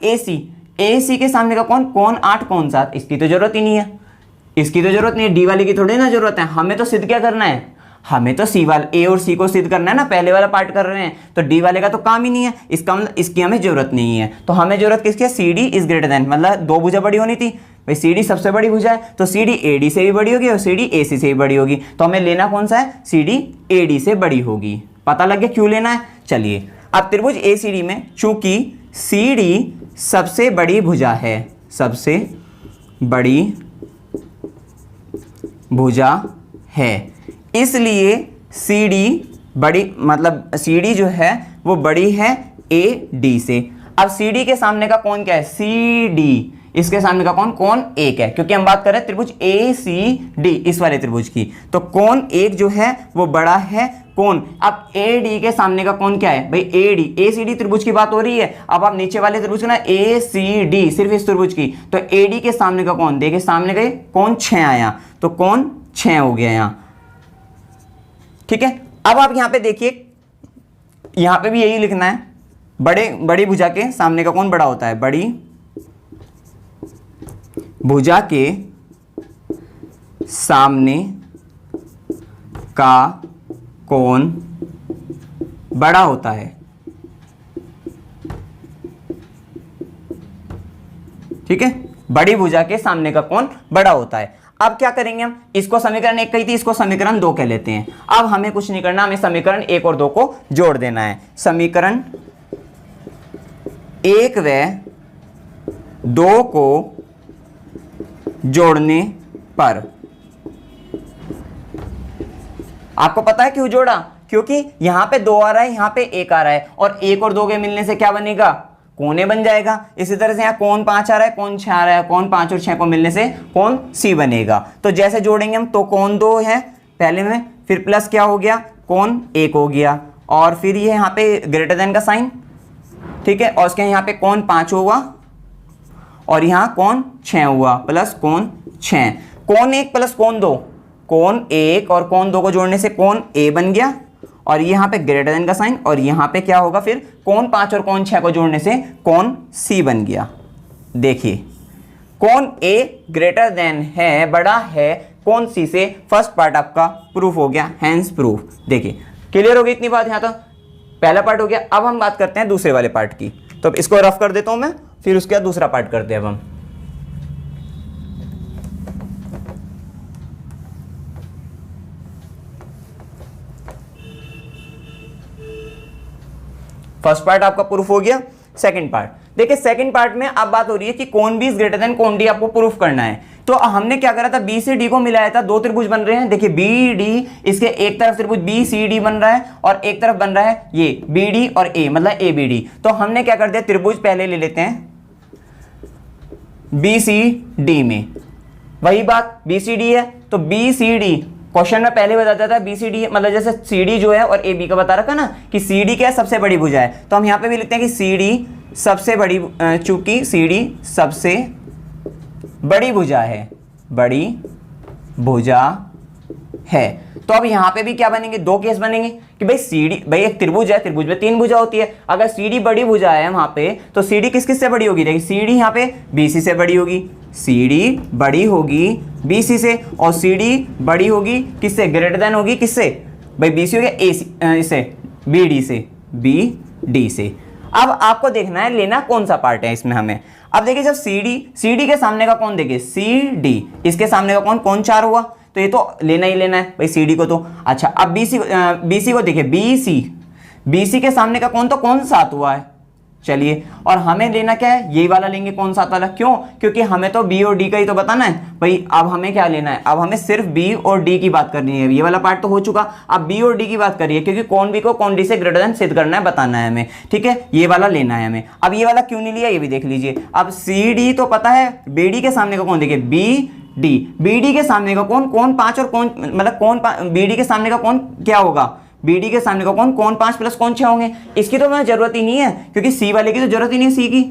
AC के सामने का कौन 8 कौन 7। इसकी तो जरूरत ही नहीं है, इसकी तो जरूरत नहीं है, डी वाले की थोड़ी ना जरूरत है। हमें तो सिद्ध क्या करना है, हमें तो सी वाला A और C को सिद्ध करना है ना, पहले वाला पार्ट कर रहे हैं, तो डी वाले का तो काम ही नहीं है। इसका मतलब इसकी हमें जरूरत नहीं है। तो हमें जरूरत किसकी है, CD इज ग्रेटर देन, मतलब दो भुजा बड़ी होनी थी भाई, CD सबसे बड़ी भुजा है तो CD AD से भी बड़ी होगी और CD AC से भी बड़ी होगी। तो हमें लेना कौन सा है, CD AD से बड़ी होगी। पता लग गया क्यों लेना है। चलिए अब त्रिभुज ACD में चूंकि CD सबसे बड़ी भुजा है, सबसे बड़ी भुजा है, इसलिए CD बड़ी, मतलब CD जो है वो बड़ी है AD से। अब CD के सामने का कौन क्या है, CD, इसके सामने का कौन 1 है, क्योंकि हम बात कर रहे हैं त्रिभुज ACD इस वाले त्रिभुज की। तो कौन 1 जो है वो बड़ा है कौन, अब AD के सामने का कौन क्या है भाई, ACD त्रिभुज की बात हो रही है। अब आप नीचे वाले त्रिभुज का ना ACD, सिर्फ इस त्रिभुज की, तो AD के सामने का कौन, देखिए सामने का कौन 6 आया, तो कौन 6 हो गया यहाँ, ठीक है। अब आप यहाँ पे देखिए, यहाँ पे भी यही लिखना है, बड़ी भुजा के सामने का कौन बड़ा होता है, बड़ी भुजा के सामने का कौन बड़ा होता है, ठीक है, बड़ी भुजा के सामने का कौन बड़ा होता है। अब क्या करेंगे हम, इसको समीकरण 1 कही थी, इसको समीकरण 2 कह लेते हैं। अब हमें कुछ नहीं करना, हमें समीकरण 1 और 2 को जोड़ देना है। समीकरण 1 व 2 को जोड़ने पर, आपको पता है क्यों जोड़ा, क्योंकि यहां पे 2 आ रहा है, यहां पे 1 आ रहा है और 1 और 2 के मिलने से क्या बनेगा, कोने बन जाएगा। इसी तरह से यहाँ कौन 5 आ रहा है, कौन 6 आ रहा है, कौन 5 और 6 को मिलने से कौन C बनेगा। तो जैसे जोड़ेंगे हम, तो कौन 2 है पहले में, फिर प्लस क्या हो गया, कौन 1 हो गया और फिर ये यहाँ पे ग्रेटर देन का साइन, ठीक है, और उसके यहाँ पे कौन 5 हुआ और यहाँ कौन 6 हुआ, प्लस कौन 6, कौन 1 प्लस कौन 2, कौन 1 और कौन 2 को जोड़ने से कौन A बन गया और यहाँ पे ग्रेटर देन का साइन, और यहाँ पे क्या होगा फिर, कौन 5 और कौन 6 को जोड़ने से कौन C बन गया। देखिए कौन A ग्रेटर देन है, बड़ा है कौन C से, फर्स्ट पार्ट आपका प्रूफ हो गया, हैंस प्रूफ। देखिए क्लियर हो गई इतनी बात, यहाँ तक पहला पार्ट हो गया। अब हम बात करते हैं दूसरे वाले पार्ट की, तो इसको रफ कर देता हूं मैं, फिर उसके बाद दूसरा पार्ट करते हैं अब हम। फर्स्ट पार्ट आपका प्रूफ हो गया। सेकंड पार्ट देखिए, सेकंड पार्ट में अब बात हो रही है कि कौन बी इज ग्रेटर देन कौन डी आपको प्रूफ करना है। तो हमने क्या करा था, बी से डी को मिलाया था, दो त्रिभुज बन रहे हैं। देखिए बी डी, इसके एक तरफ त्रिभुज बी सी डी बन रहा है और एक तरफ बन रहा है ये बी डी और ए, मतलब ए बी डी। तो हमने क्या कर दिया, त्रिभुज पहले ले लेते हैं बी सी डी में, वही बात बी सी डी है तो बी सी डी, क्वेश्चन में पहले बताता था बीसीडी, मतलब जैसे सीडी जो है और ए बी का बता रखा ना कि सीडी क्या है, सबसे बड़ी भुजा है। तो हम यहाँ पे भी लिखते हैं कि सीडी सबसे बड़ी, चूंकि सी डी सबसे बड़ी भुजा है, बड़ी भुजा है। तो अब यहां पे भी क्या बनेंगे, दो केस बनेंगे कि भाई सी डी, भाई एक त्रिभुज है, त्रिभुज में तीन भुजा होती है, अगर सी डी बड़ी भुजा है वहां पे तो सी डी किस किस से बड़ी होगी, देखिए सी डी यहाँ पे बी सी से बड़ी होगी, सी डी बड़ी होगी बी सी से, और सी डी बड़ी होगी किससे, ग्रेटर देन होगी किससे, भाई बी सी हो गया ए सी, इससे बी डी से, बी डी से। अब आपको देखना है लेना कौन सा पार्ट है इसमें हमें। अब देखिए जब सी डी के सामने का कौन, देखिए सी डी, इसके सामने का कौन, कौन 4 हुआ, तो ये तो लेना ही लेना है भाई सी डी को तो। अच्छा अब बी सी को देखिए, बी सी के सामने का कौन, तो कौन 7 हुआ है। चलिए और हमें लेना क्या है, यही वाला लेंगे, कौन 7 वाला, क्यों, क्योंकि हमें तो बी और डी का ही तो बताना है भाई। अब हमें क्या लेना है, अब हमें सिर्फ बी और डी की बात करनी है, ये वाला पार्ट तो हो चुका, अब बी और डी की बात करिए, क्योंकि कौन बी को कौन डी से ग्रेटर देन सिद्ध करना है, बताना है हमें, ठीक है, ये वाला लेना है हमें। अब ये वाला क्यों नहीं लिया, ये भी देख लीजिए। अब सी डी तो पता है, बी डी के सामने का कौन, देखिए बी डी, बी डी के सामने का कौन, कौन 5 और कौन, मतलब कौन बी डी के सामने का कौन क्या होगा, बी डी के सामने का कौन, कौन 5 प्लस कौन 6 होंगे। इसकी तो हमें जरूरत ही नहीं है, क्योंकि सी वाले की तो जरूरत ही नहीं है, सी की,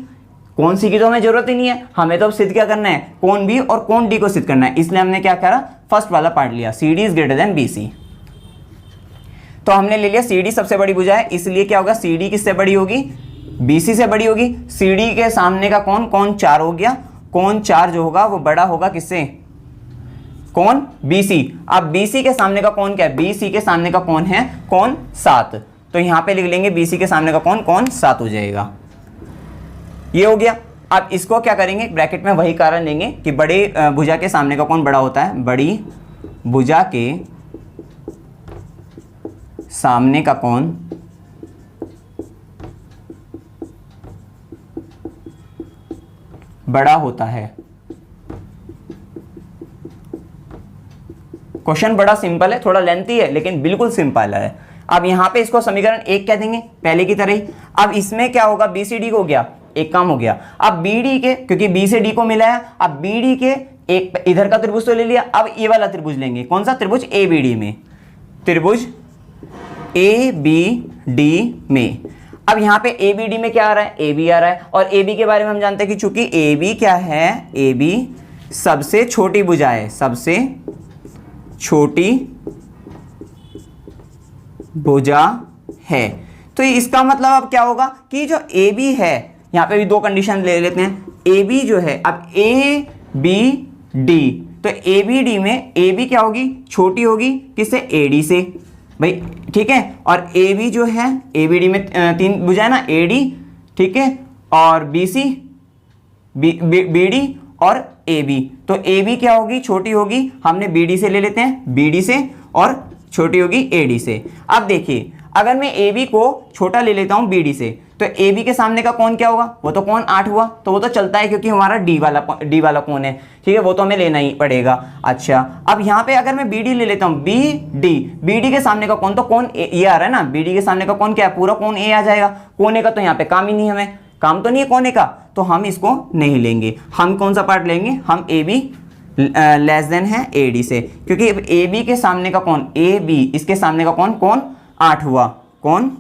कौन सी की तो हमें जरूरत ही नहीं है, हमें तो अब सिद्ध क्या करना है, कौन बी और कौन डी को सिद्ध करना है, इसलिए हमने क्या करा, फर्स्ट वाला पार्ट लिया, C D is greater than B C. तो हमने ले लिया सी डी सबसे बड़ी भुजा है, इसलिए क्या होगा, सी डी किससे बड़ी होगी, बी सी से बड़ी होगी। सी डी के सामने का कौन, कौन 4 हो गया, कौन 4 जो होगा वो बड़ा होगा किससे, कौन BC। अब BC के सामने का कौन क्या है, BC के सामने का कौन है, कौन 7, तो यहां पे लिख लेंगे BC के सामने का कौन, कौन 7 हो जाएगा, ये हो गया। अब इसको क्या करेंगे, ब्रैकेट में वही कारण लेंगे कि बड़े भुजा के सामने का कौन बड़ा होता है, बड़ी भुजा के सामने का कौन बड़ा होता है। क्वेश्चन बड़ा सिंपल है, थोड़ा लेंथी है लेकिन बिल्कुल सिंपल है। अब यहां पे इसको समीकरण 1 कह देंगे पहले की तरह ही। अब इसमें क्या होगा, बी सी डी को हो गया, एक काम हो गया। अब बी डी के, क्योंकि बी से डी को मिला है, अब बी डी के एक इधर का त्रिभुज तो ले लिया, अब ये वाला त्रिभुज लेंगे, कौन सा त्रिभुज, ए बी डी में, त्रिभुज ए बी डी में। अब यहां पे ए बी डी में क्या आ रहा है, ए बी आ रहा है, और ए बी के बारे में हम जानते हैं कि चूंकि ए बी क्या है, ए बी सबसे छोटी भुजा है, सबसे छोटी भुजा है। तो इसका मतलब अब क्या होगा कि जो ए बी है, यहां पे भी दो कंडीशन ले लेते हैं, ए बी जो है, अब ए बी डी, तो ए बी डी में ए बी क्या होगी, छोटी होगी किससे, ए डी से भाई, ठीक है। और ए बी जो है, ए बी डी में 3 भुजा है ना, ए डी, ठीक है, और बी सी, बी डी और ए बी, तो ए बी क्या होगी, छोटी होगी, हमने बी डी से ले लेते हैं, बी डी से, और छोटी होगी ए डी से। अब देखिए अगर मैं ए बी को छोटा ले लेता हूं बी डी से, तो ए बी के सामने का कौन क्या होगा, वो तो कौन 8 हुआ, तो वो तो चलता है क्योंकि हमारा डी वाला कौन है, ठीक है, वो तो हमें लेना ही पड़ेगा। अच्छा अब यहाँ पे अगर मैं बी डी ले लेता हूँ, बी डी के सामने का कौन, तो कौन ये आ रहा है ना, बी डी के सामने का कौन क्या है, पूरा कौन ए आ जाएगा, कोने का तो यहाँ पे काम ही नहीं, हमें काम तो नहीं है कोने का, तो हम इसको नहीं लेंगे। हम कौन सा पार्ट लेंगे, हम ए बी लेस देन है ए डी से, क्योंकि ए बी के सामने का कौन, ए बी, इसके सामने का कौन, कौन 8 हुआ, कौन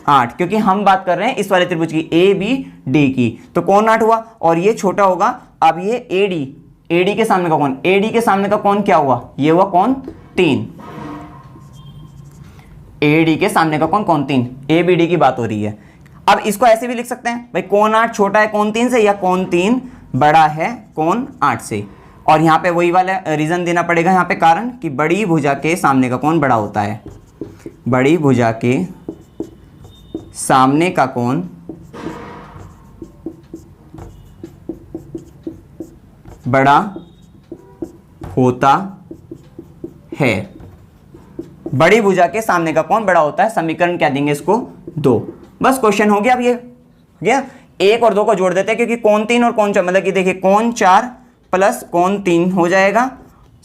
8, क्योंकि हम बात कर रहे हैं इस वाले त्रिभुज की, ए बी डी की, तो कौन 8 हुआ, और ये छोटा होगा। अब ये ए डी के सामने का कौन, ए डी के सामने का कौन क्या हुआ, ये हुआ कौन 3, ए डी के सामने का कौन, कौन 3, ए बी डी की बात हो रही है। अब इसको ऐसे भी लिख सकते हैं भाई, कौन 8 छोटा है कौन 3 से, या कौन 3 बड़ा है कौन 8 से। और यहाँ पे वही वाला रीजन देना पड़ेगा यहाँ पे कारण, कि बड़ी भुजा के सामने का कौन बड़ा होता है, बड़ी भुजा के सामने का कौन बड़ा होता है, बड़ी भुजा के सामने का कौन बड़ा होता है। समीकरण क्या देंगे इसको, 2, बस क्वेश्चन हो गया। अब ये हो गया, 1 और 2 को जोड़ देते हैं, क्योंकि कौन 3 और कौन 4, मतलब कि देखिए कौन 4 प्लस कौन 3 हो जाएगा,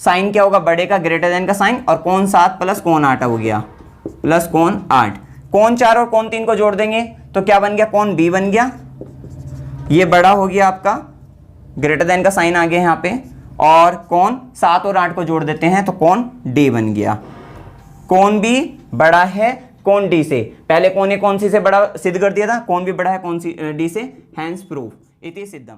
साइन क्या होगा, बड़े का ग्रेटर देन का साइन, और कौन 7 प्लस कौन 8 हो गया, प्लस कौन 8, कौन 4 और कौन 3 को जोड़ देंगे तो क्या बन गया, कौन बी बन गया, ये बड़ा हो गया आपका, ग्रेटर देन का साइन आ गया यहाँ पे, और कौन 7 और 8 को जोड़ देते हैं तो कौन डी बन गया। कौन बी बड़ा है कोण डी से। पहले कोण ए कौन सी से बड़ा सिद्ध कर दिया था, कोण भी बड़ा है कौन सी डी से, हैंस प्रूफ इति सिद्धम।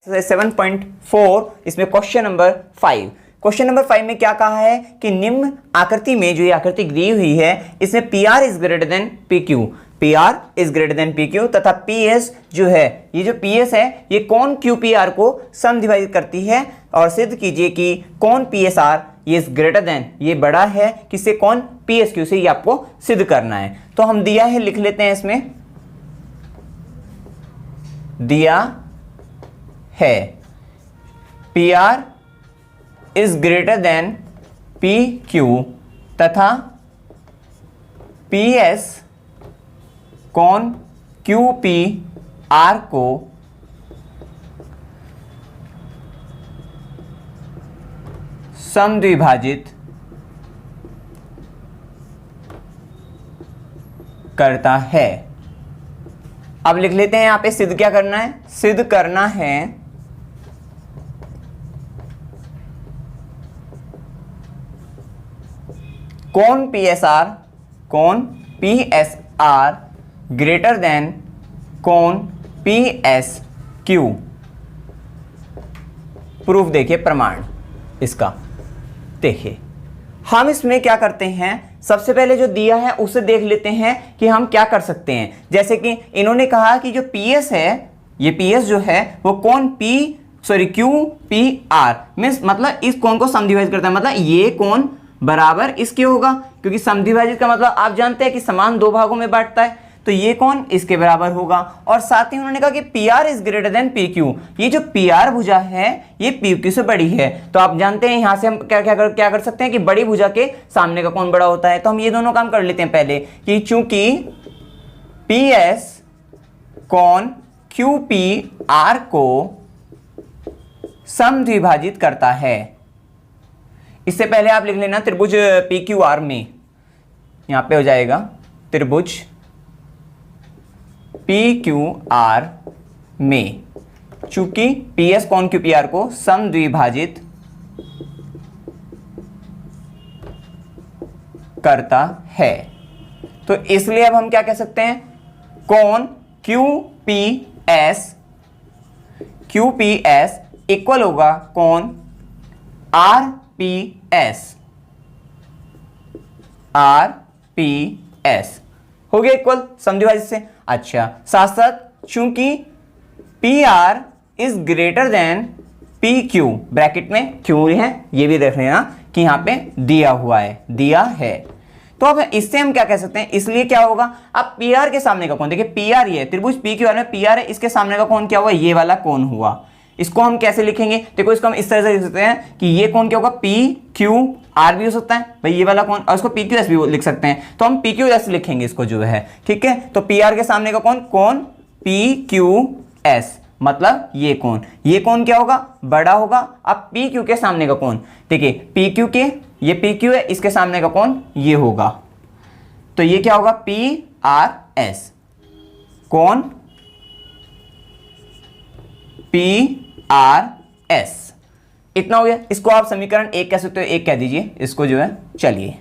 7.4 इसमें क्वेश्चन नंबर 5। क्वेश्चन नंबर 5 में क्या कहा है कि निम्न आकृति में जो ये आकृति दी हुई है इसमें PR is greater then PQ, PR is greater then PQ तथा PS जो है, ये जो PS है ये कौन QPR को समद्विभाजित करती है और सिद्ध कीजिए कि कौन PSR ये इज ग्रेटर देन, ये बड़ा है किससे, कौन PSQ से, ये आपको सिद्ध करना है। तो हम दिया है लिख लेते हैं, इसमें दिया है PR is greater then PQ तथा PS कौन QPR को समद्विभाजित करता है। अब लिख लेते हैं, यहां पे सिद्ध क्या करना है, सिद्ध करना है कौन PSR ग्रेटर देन कौन PSQ। प्रूफ देखिए, प्रमाण इसका देखिए। हम इसमें क्या करते हैं, सबसे पहले जो दिया है उसे देख लेते हैं कि हम क्या कर सकते हैं। जैसे कि इन्होंने कहा कि जो PS है, ये PS जो है वो कौन QPR मीन्स मतलब इस कोण को समद्विभाजित करता है, मतलब ये कोण बराबर इसके होगा, क्योंकि समद्विभाजित का मतलब आप जानते हैं कि समान दो भागों में बांटता है, तो ये कौन इसके बराबर होगा। और साथ ही उन्होंने कहा कि PR is greater then PQ, ये जो PR भुजा है ये PQ से बड़ी है। तो आप जानते हैं यहां से हम क्या कर सकते हैं कि बड़ी भुजा के सामने का कोण बड़ा होता है। तो हम ये दोनों काम कर लेते हैं पहले कि चूंकि PS कौन QPR को समद्विभाजित करता है, इससे पहले आप लिख लेना त्रिभुज PQR में, यहां पे हो जाएगा त्रिभुज PQR में, चूंकि PS कौन QPR को समद्विभाजित करता है, तो इसलिए अब हम क्या कह सकते हैं, कौन QPS इक्वल होगा कौन RPS हो गया इक्वल समद्विभाजित से। अच्छा, साथ साथ चूंकि PR is greater then PQ, bracket में क्यों है ये भी देख लेना कि यहां पे दिया हुआ है, दिया है। तो अब इससे हम क्या कह सकते हैं, इसलिए क्या होगा, अब PR के सामने का कोण देखिए, PR ये त्रिभुज PQR में PR है, इसके सामने का कोण क्या हुआ, ये वाला कोण हुआ। इसको हम कैसे लिखेंगे, देखो इसको हम इस तरह से लिख सकते हैं कि ये कोण क्या होगा, PQR भी हो सकता है भाई ये वाला कोण, और इसको PQS भी लिख सकते हैं, तो हम PQS लिखेंगे इसको जो है, ठीक है। तो PR के सामने का कौन PQS, मतलब ये कोण क्या होगा, बड़ा होगा। अब PQ के सामने का कोण देखिए, PQ के ये PQ है, इसके सामने का कोण ये होगा, तो ये क्या होगा PRS, कौन PRS, इतना हो गया। इसको आप समीकरण 1 कह सकते हो, 1 कह दीजिए इसको जो है। चलिए,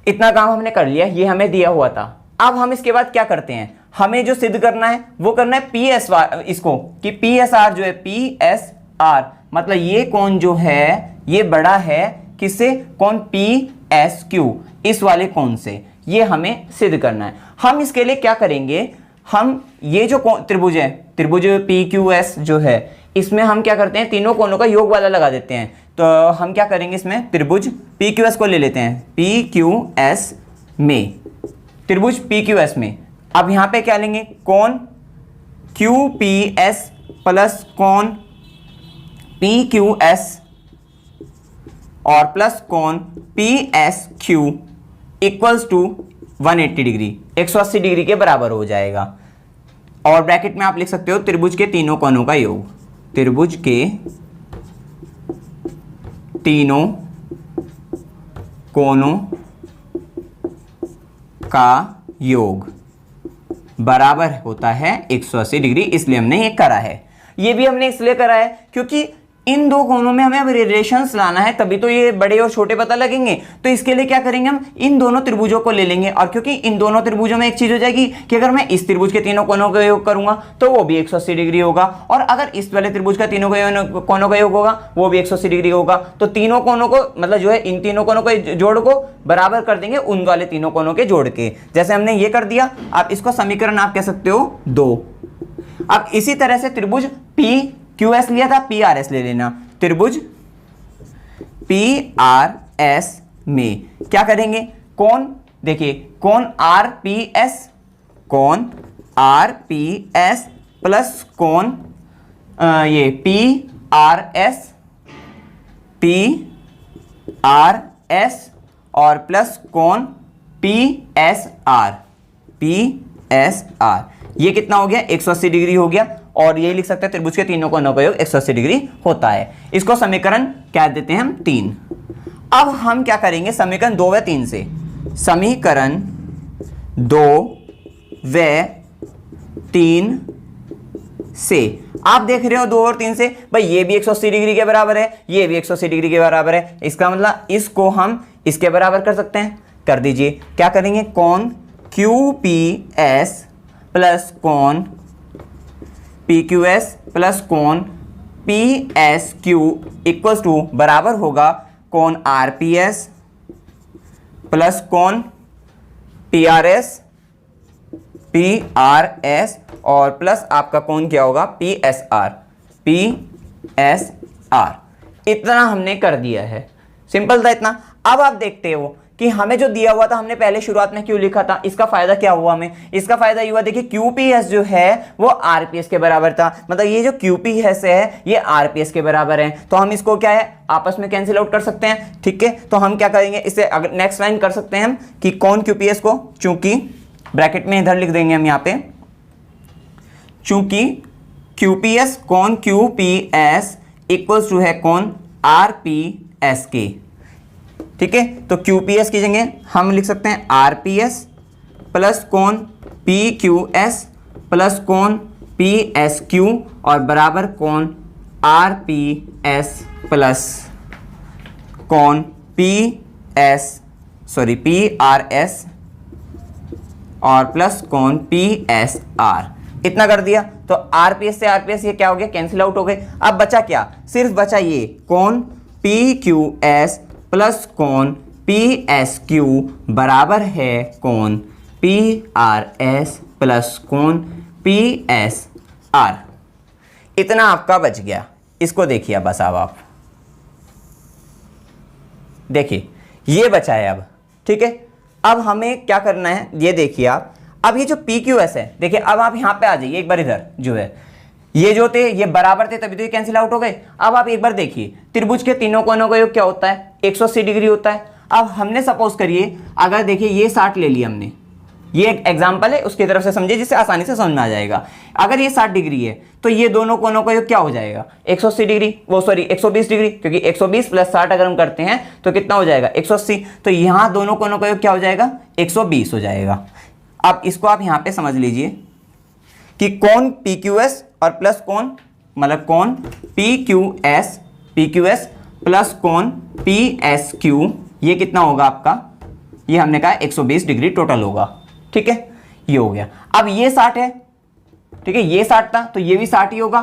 इतना काम हमने कर लिया, ये हमें दिया हुआ था। अब हम इसके बाद क्या करते हैं, हमें जो सिद्ध करना है वो करना है PSR, इसको कि PSR जो है PSR मतलब ये कोण जो है ये बड़ा है किससे, कौन PSQ, इस वाले कोण से, ये हमें सिद्ध करना है। हम इसके लिए क्या करेंगे, हम ये जो त्रिभुज है, त्रिभुज PQS जो है, इसमें हम क्या करते हैं, तीनों कोणों का योग वाला लगा देते हैं। तो हम क्या करेंगे, इसमें त्रिभुज PQS को ले लेते हैं, PQS में, त्रिभुज PQS में। अब यहां पे क्या लेंगे, कौन QPS प्लस कौन PQS और प्लस कौन PSQ equals to 180 degree, 180 degree के बराबर हो जाएगा। और ब्रैकेट में आप लिख सकते हो त्रिभुज के तीनों कोणों का योग, त्रिभुज के तीनों कोणों का योग बराबर होता है 180 डिग्री, इसलिए हमने ये करा है। ये भी हमने इसलिए करा है क्योंकि इन दो कोनों में हमें अब रिलेशंस लाना है, तभी तो ये बड़े और छोटे पता लगेंगे। तो इसके लिए क्या करेंगे, हम इन दोनों त्रिभुजों को ले लेंगे, और क्योंकि इन दोनों त्रिभुजों में एक चीज हो जाएगी कि अगर मैं इस त्रिभुज के तीनों कोनों का योग करूंगा तो वो भी 180 डिग्री होगा, और अगर इस वाले त्रिभुज का तीनों कोनों का योग होगा वो भी 180 डिग्री होगा। तो तीनों कोनों को मतलब जो है इन तीनों कोनों के जोड़ को बराबर कर देंगे उन वाले तीनों कोनों के जोड़ के, जैसे हमने ये कर दिया। आप इसको समीकरण आप कह सकते हो 2। अब इसी तरह से त्रिभुज पी क्यू एस लिया था, पी आर एस ले लेना। त्रिभुज पी आर एस में क्या करेंगे, कोण देखिए कोण आर पी एस, कोण आर पी एस प्लस कोण ये पी आर एस और प्लस कोण पी एस आर, ये कितना हो गया 180 डिग्री हो गया। और ये लिख सकते हैं त्रिभुज के तीनों कोनों का योग 180 डिग्री होता है। इसको समीकरण क्या देते हैं हम 3। अब हम क्या करेंगे समीकरण 2 व 3 से, समीकरण 2 व 3 से आप देख रहे हो 2 और 3 से भाई ये भी 180 डिग्री के बराबर है, ये भी 180 डिग्री के बराबर है। इसका मतलब इसको हम इसके बराबर कर सकते हैं, कर दीजिए। क्या करेंगे, कोण क्यू पी एस प्लस कोण पी क्यू एस प्लस कोण P S Q equal to बराबर होगा कोण आर पी एस प्लस कोण पी आर एस और प्लस आपका कोण क्या होगा पी एस आर। इतना हमने कर दिया है, सिंपल था इतना। अब आप देखते हो कि हमें जो दिया हुआ था हमने पहले शुरुआत में क्यों लिखा था, इसका फायदा क्या हुआ हमें, इसका फायदा ये हुआ देखिए क्यूपीएस जो है वो आरपीएस के बराबर था, मतलब ये जो क्यूपीएस है ये आरपीएस के बराबर है। तो हम इसको क्या है आपस में कैंसिल आउट कर सकते हैं, ठीक है। तो हम क्या करेंगे इससे, अगर नेक्स्ट लाइन कर सकते हैं हम कि कौन क्यूपीएस को, चूंकि ब्रैकेट में इधर लिख देंगे हम यहाँ पे, चूंकि क्यूपीएस कौन क्यूपीएस इक्वल्स टू है कौन आरपीएस के, ठीक है। तो क्यूपीएस की जगह हम लिख सकते हैं आरपीएस प्लस कोण पीक्यूएस प्लस कोण पीएसक्यू और बराबर कोण आरपीएस प्लस कोण पीआरएस और प्लस कोण पीएसआर। इतना कर दिया। तो आरपीएस से आरपीएस ये क्या हो गया, कैंसिल आउट हो गए। अब बचा क्या, सिर्फ बचा ये कोण पीक्यूएस प्लस कोण पीएसक्यू बराबर है कोण पीआरएस प्लस कोण पीएसआर। इतना आपका बच गया। इसको देखिए बस अब आप देखिए ये बचा है अब, ठीक है। अब हमें क्या करना है ये देखिए आप, अब ये जो PQS है देखिए, अब आप यहां पे आ जाइए एक बार, इधर जो है ये जो थे ये बराबर थे तभी तो ये कैंसिल आउट हो गए। अब आप एक बार देखिए त्रिभुज के तीनों कोनों का योग क्या होता है 180 डिग्री होता है। अब हमने सपोज करिए अगर देखिए ये 60 ले लिया हमने, ये एक एग्जांपल है उसकी तरफ से समझिए जिससे आसानी से समझ में आ जाएगा। अगर ये 60 डिग्री है तो ये दोनों कोनों का योग क्या हो जाएगा 180 डिग्री, वो सॉरी 120 डिग्री, क्योंकि 120 प्लस 60 अगर हम करते हैं तो कितना हो जाएगा 180। तो यहाँ दोनों कोनों का योग क्या हो जाएगा 120 हो जाएगा। अब इसको आप यहाँ पे समझ लीजिए कि कोण PQS और प्लस कोण मतलब कोण PQS प्लस कोण PSQ ये कितना होगा आपका, ये हमने कहा 120 डिग्री टोटल होगा, ठीक है। ये हो गया। अब ये 60 है, ठीक है, ये 60 था तो ये भी 60 ही होगा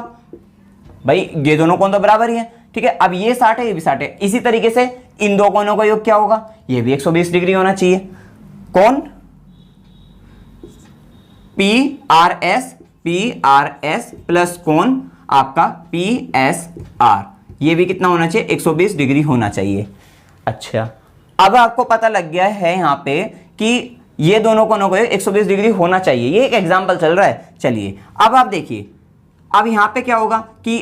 भाई, ये दोनों कोण तो बराबर ही है, ठीक है। अब ये 60 है ये भी 60 है। इसी तरीके से इन दो कोणों का योग क्या होगा, ये भी 120 डिग्री होना चाहिए। कोण PRS प्लस कोण आपका PSR ये भी कितना होना चाहिए 120 डिग्री होना चाहिए। अच्छा, अब आपको पता लग गया है यहाँ पे कि ये दोनों कोनों को 120 डिग्री होना चाहिए। ये एक एग्जांपल चल रहा है। चलिए अब आप देखिए, अब यहाँ पे क्या होगा कि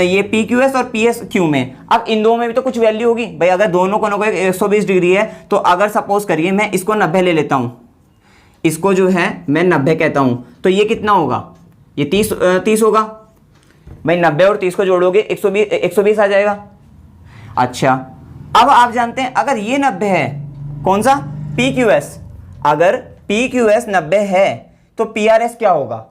ये PQS और PSQ में, अब इन दो में भी तो कुछ वैल्यू होगी भाई। अगर दोनों कोनों को 120 डिग्री है तो अगर सपोज करिए मैं इसको 90 ले लेता हूँ, इसको जो है मैं 90 कहता हूँ, तो ये कितना होगा, ये 30 होगा भाई। 90 और 30 को जोड़ोगे 120 आ जाएगा। अच्छा, अब आप जानते हैं अगर ये 90 है, कौन सा PQS, अगर PQS 90 है तो PRS क्या होगा,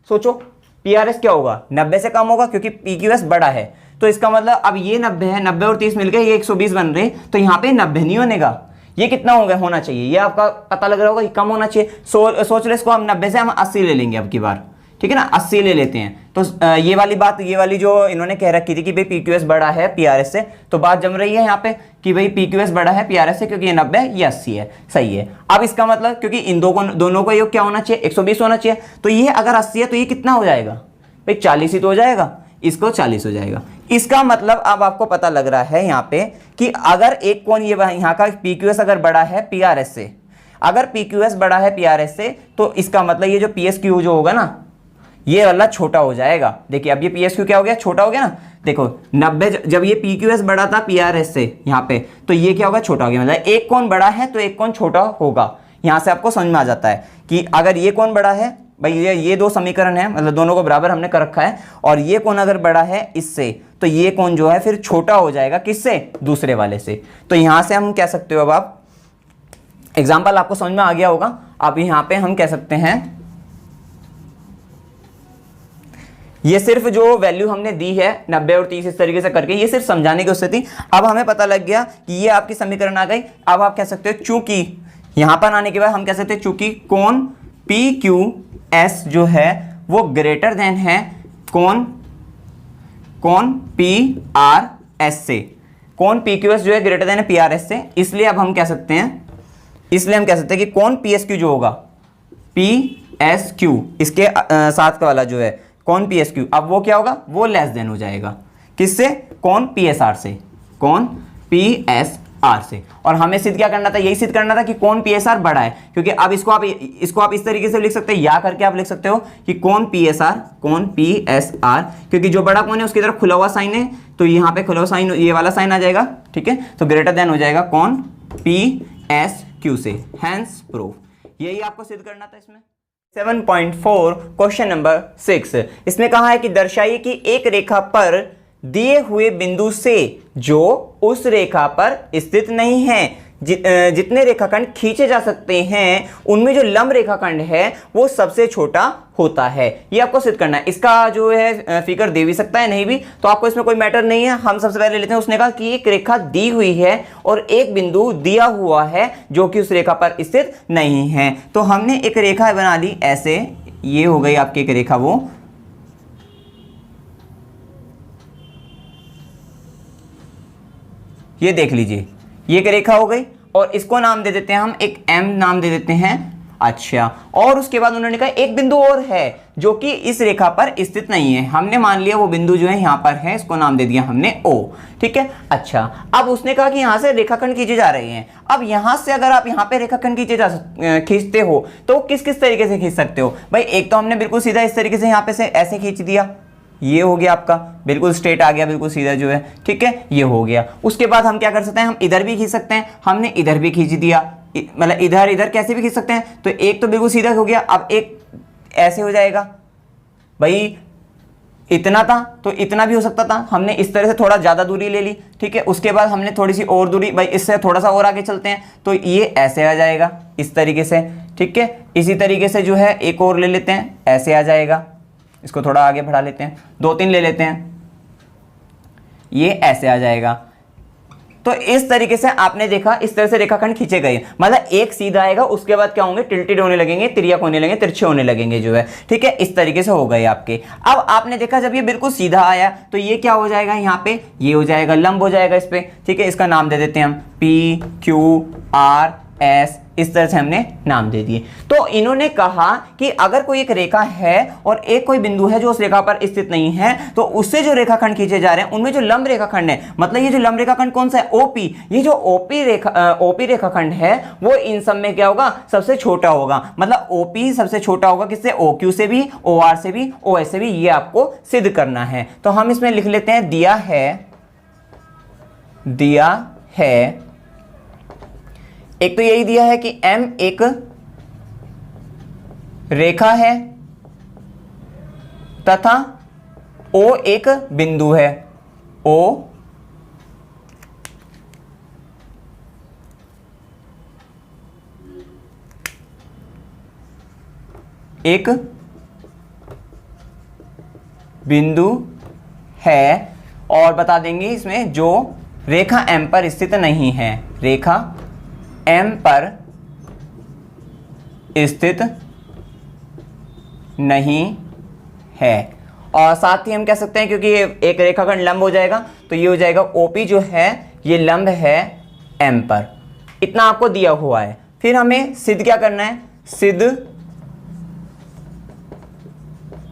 सोचो PRS क्या होगा, 90 से कम होगा क्योंकि PQS बड़ा है। तो इसका मतलब अब ये 90 है, 90 और 30 मिलकर ये 120 बन रहे, तो यहाँ पे 90 नहीं बनेगा, ये कितना होना चाहिए, ये आपका पता लग रहा होगा, ये कम होना चाहिए। सोच लो इसको, हम 90 से हम 80 ले लेंगे अब की बार, ठीक है ना, 80 ले लेते हैं। तो ये वाली बात, ये वाली जो इन्होंने कह रखी थी कि भाई PQS बड़ा है PRS से, तो बात जम रही है यहाँ पे कि भाई PQS बड़ा है PRS से, क्योंकि ये 90 ये 80 है, सही है। अब इसका मतलब क्योंकि इन दोनों का योग क्या होना चाहिए, 120 होना चाहिए, तो ये अगर 80 है तो ये कितना हो जाएगा भाई, 40 ही तो हो जाएगा, इसको 40 हो जाएगा। इसका मतलब अब आपको पता लग रहा है यहाँ पे कि अगर एक कोण ये यहाँ का PQS अगर बड़ा है PRS से, अगर PQS बड़ा है PRS से, तो इसका मतलब ये जो PSQ जो होगा ना, ये वाला छोटा हो जाएगा। देखिए अब ये PSQ क्या हो गया, छोटा हो गया ना। देखो 90 जब ये PQS बड़ा था PRS से यहाँ पे, तो ये क्या होगा, छोटा हो गया। मतलब एक कोण बड़ा है तो एक कोण छोटा होगा। यहाँ से आपको समझ में आ जाता है कि अगर ये कोण बड़ा है, भाई ये दो समीकरण है, मतलब दोनों को बराबर हमने कर रखा है, और ये कोण अगर बड़ा है इससे, तो ये कोण जो है फिर छोटा हो जाएगा किससे, दूसरे वाले से। तो यहाँ से हम कह सकते हो, अब आप एग्जाम्पल आपको समझ में आ गया होगा। अब यहाँ पे हम कह सकते हैं, ये सिर्फ जो वैल्यू हमने दी है 90 और 30 इस तरीके से करके, ये सिर्फ समझाने की उससे थी। अब हमें पता लग गया कि ये आपकी समीकरण आ गई। अब आप कह सकते हो चूंकि यहां पर आने के बाद हम कह सकते हैं चूंकि कोण PQS जो है वो ग्रेटर देन है कोण PRS से, कोण PQS जो है ग्रेटर देन है PRS से, इसलिए अब हम कह सकते हैं, कि कोण PSQ जो होगा, PSQ इसके साथ का वाला जो है कोण PSQ, अब वो क्या होगा, वो लेस देन हो जाएगा किससे, कोण PSR से, कोण PSR से। और हमें सिद्ध क्या करना था, यही सिद्ध करना था कि कोण PSR बड़ा है, क्योंकि अब इसको आप इस तरीके से लिख सकते हैं, या करके आप लिख सकते हो कि कोण PSR, क्योंकि जो बड़ा कोण है उसकी तरफ खुला हुआ साइन है, तो यहाँ पे खुला हुआ साइन, ये वाला साइन आ जाएगा, ठीक है, तो ग्रेटर देन हो जाएगा कोण PSQ से, हैंस प्रूफ। यही आपको सिद्ध करना था इसमें। 7.4 क्वेश्चन नंबर 6, इसमें कहा है कि दर्शाइए कि एक रेखा पर दिए हुए बिंदु से जो उस रेखा पर स्थित नहीं है, जितने रेखाखंड खींचे जा सकते हैं उनमें जो लंब रेखाखंड है वो सबसे छोटा होता है। ये आपको सिद्ध करना है। इसका जो है फिगर दे भी सकता है, नहीं भी, तो आपको इसमें कोई मैटर नहीं है। हम सबसे पहले लेते हैं, उसने कहा कि एक रेखा दी हुई है और एक बिंदु दिया हुआ है जो कि उस रेखा पर स्थित नहीं है। तो हमने एक रेखा बना ली ऐसे, ये हो गई आपकी एक रेखा, वो ये देख लीजिए, ये एक रेखा हो गई और इसको नाम दे देते हैं हम, एक M नाम दे देते हैं। अच्छा, और उसके बाद उन्होंने कहा एक बिंदु और है जो कि इस रेखा पर स्थित नहीं है। हमने मान लिया वो बिंदु जो है यहां पर है, इसको नाम दे दिया हमने O, ठीक है। अच्छा, अब उसने कहा कि यहां से रेखाखंड खींचे जा रहे हैं। अब यहां से अगर आप यहां पे रेखाखंड खींचते हो तो किस किस तरीके से खींच सकते हो भाई। एक तो हमने बिल्कुल सीधा इस तरीके से यहां पे से ऐसे खींच दिया, ये हो गया आपका बिल्कुल स्ट्रेट आ गया, बिल्कुल सीधा जो है, ठीक है, ये हो गया। उसके बाद हम क्या कर सकते हैं, हम इधर भी खींच सकते हैं, हमने इधर भी खींच दिया, मतलब इधर इधर कैसे भी खींच सकते हैं। तो एक तो बिल्कुल सीधा हो गया, अब एक ऐसे हो जाएगा, भाई इतना था तो इतना भी हो सकता था, हमने इस तरह से थोड़ा ज़्यादा दूरी ले ली, ठीक है। उसके बाद हमने थोड़ी सी और दूरी, भाई इससे थोड़ा सा और आगे चलते हैं तो ये ऐसे आ जाएगा इस तरीके से, ठीक है। इसी तरीके से जो है एक और ले लेते हैं, ऐसे आ जाएगा, इसको थोड़ा आगे बढ़ा लेते हैं, 2-3 ले लेते हैं, ये ऐसे आ जाएगा। तो इस तरीके से आपने देखा, इस तरह से रेखाखंड खींचे गए, मतलब एक सीधा आएगा, उसके बाद क्या होंगे, टिल्टेड होने लगेंगे, तिर्यक होने लगेंगे, तिरछे होने लगेंगे जो है, ठीक है। इस तरीके से हो गए आपके। अब आपने देखा जब ये बिल्कुल सीधा आया तो ये क्या हो जाएगा, यहाँ पे ये हो जाएगा, लंब हो जाएगा इस पे, ठीक है। इसका नाम दे देते हैं हम PQRS, इस तरह से हमने नाम दे दिए। तो इन्होंने कहा कि अगर कोई एक रेखा है और एक कोई बिंदु है जो उस रेखा पर स्थित नहीं है, तो उससे जो रेखाखंड खींचे जा रहे हैं उनमें जो लंब रेखाखंड है, मतलब ये जो लंब रेखाखंड कौन सा है, OP, ये जो OP रेखाखंड है वो इन सब में क्या होगा, सबसे छोटा होगा। मतलब OP सबसे छोटा होगा किससे, OQ से भी, OR से भी, OS से भी। ये आपको सिद्ध करना है। तो हम इसमें लिख लेते हैं, दिया है एक तो यही दिया है कि M एक रेखा है तथा O एक बिंदु है, O एक बिंदु है और बता देंगे इसमें जो रेखा M पर स्थित नहीं है, रेखा M पर स्थित नहीं है। और साथ ही हम कह सकते हैं क्योंकि ये एक रेखाखंड लंब हो जाएगा तो ये हो जाएगा OP जो है ये लंब है M पर। इतना आपको दिया हुआ है। फिर हमें सिद्ध क्या करना है, सिद्ध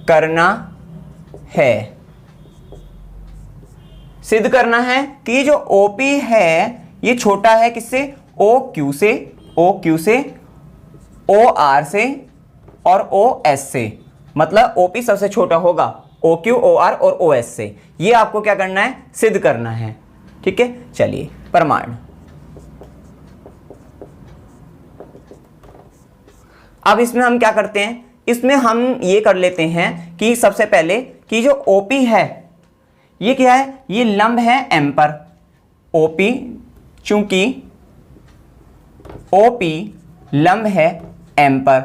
करना है, सिद्ध करना है कि जो OP है ये छोटा है किससे, OQ से, OQ से, OR से और OS से। मतलब OP सबसे छोटा होगा OQ, OR और OS से। ये आपको क्या करना है, सिद्ध करना है। ठीक है, चलिए प्रमाण। अब इसमें हम क्या करते हैं, इसमें हम ये कर लेते हैं कि सबसे पहले कि जो OP है ये क्या है, ये लंब है M पर। OP चूंकि OP लंब है M पर,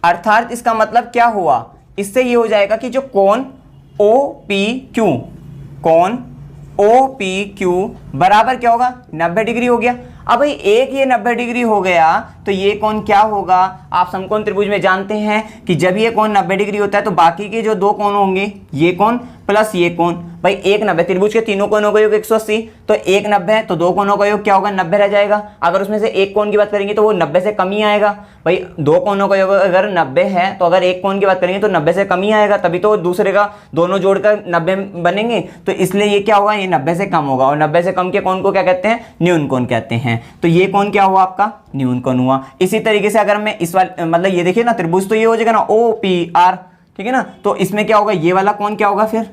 अर्थात इसका मतलब क्या हुआ, इससे ये हो जाएगा कि जो कोण OPQ, कोण OPQ बराबर क्या होगा, 90 डिग्री हो गया। अब भाई एक ये 90 डिग्री हो गया तो ये कोण क्या होगा, आप समकोण त्रिभुज में जानते हैं कि जब ये कोण 90 डिग्री होता है तो बाकी के जो दो कोण होंगे, ये कोण प्लस ये कोण, भाई एक 90, त्रिभुज के तीनों कोणों का योग 180, तो एक 90 है तो दो कोणों का योग क्या होगा, 90 रह जाएगा। अगर उसमें से एक कोण की बात करेंगे तो वो 90 से कम ही आएगा। भाई दो कोणों का योग अगर 90 है तो अगर एक कोण की बात करेंगे तो 90 से कम ही आएगा, तभी तो दूसरे का दोनों जोड़कर 90 बनेंगे। तो इसलिए ये क्या होगा, ये 90 से कम होगा, और 90 से कम के कोण को क्या कहते हैं, न्यून कोण कहते हैं। तो ये कोण क्या हुआ आपका, न्यून कोण हुआ। इसी तरीके से अगर मैं इस वाले मतलब ये देखिए ना, त्रिभुज तो ये हो जाएगा ना OPR, ठीक है ना, तो इसमें क्या होगा, ये वाला कोण क्या होगा, फिर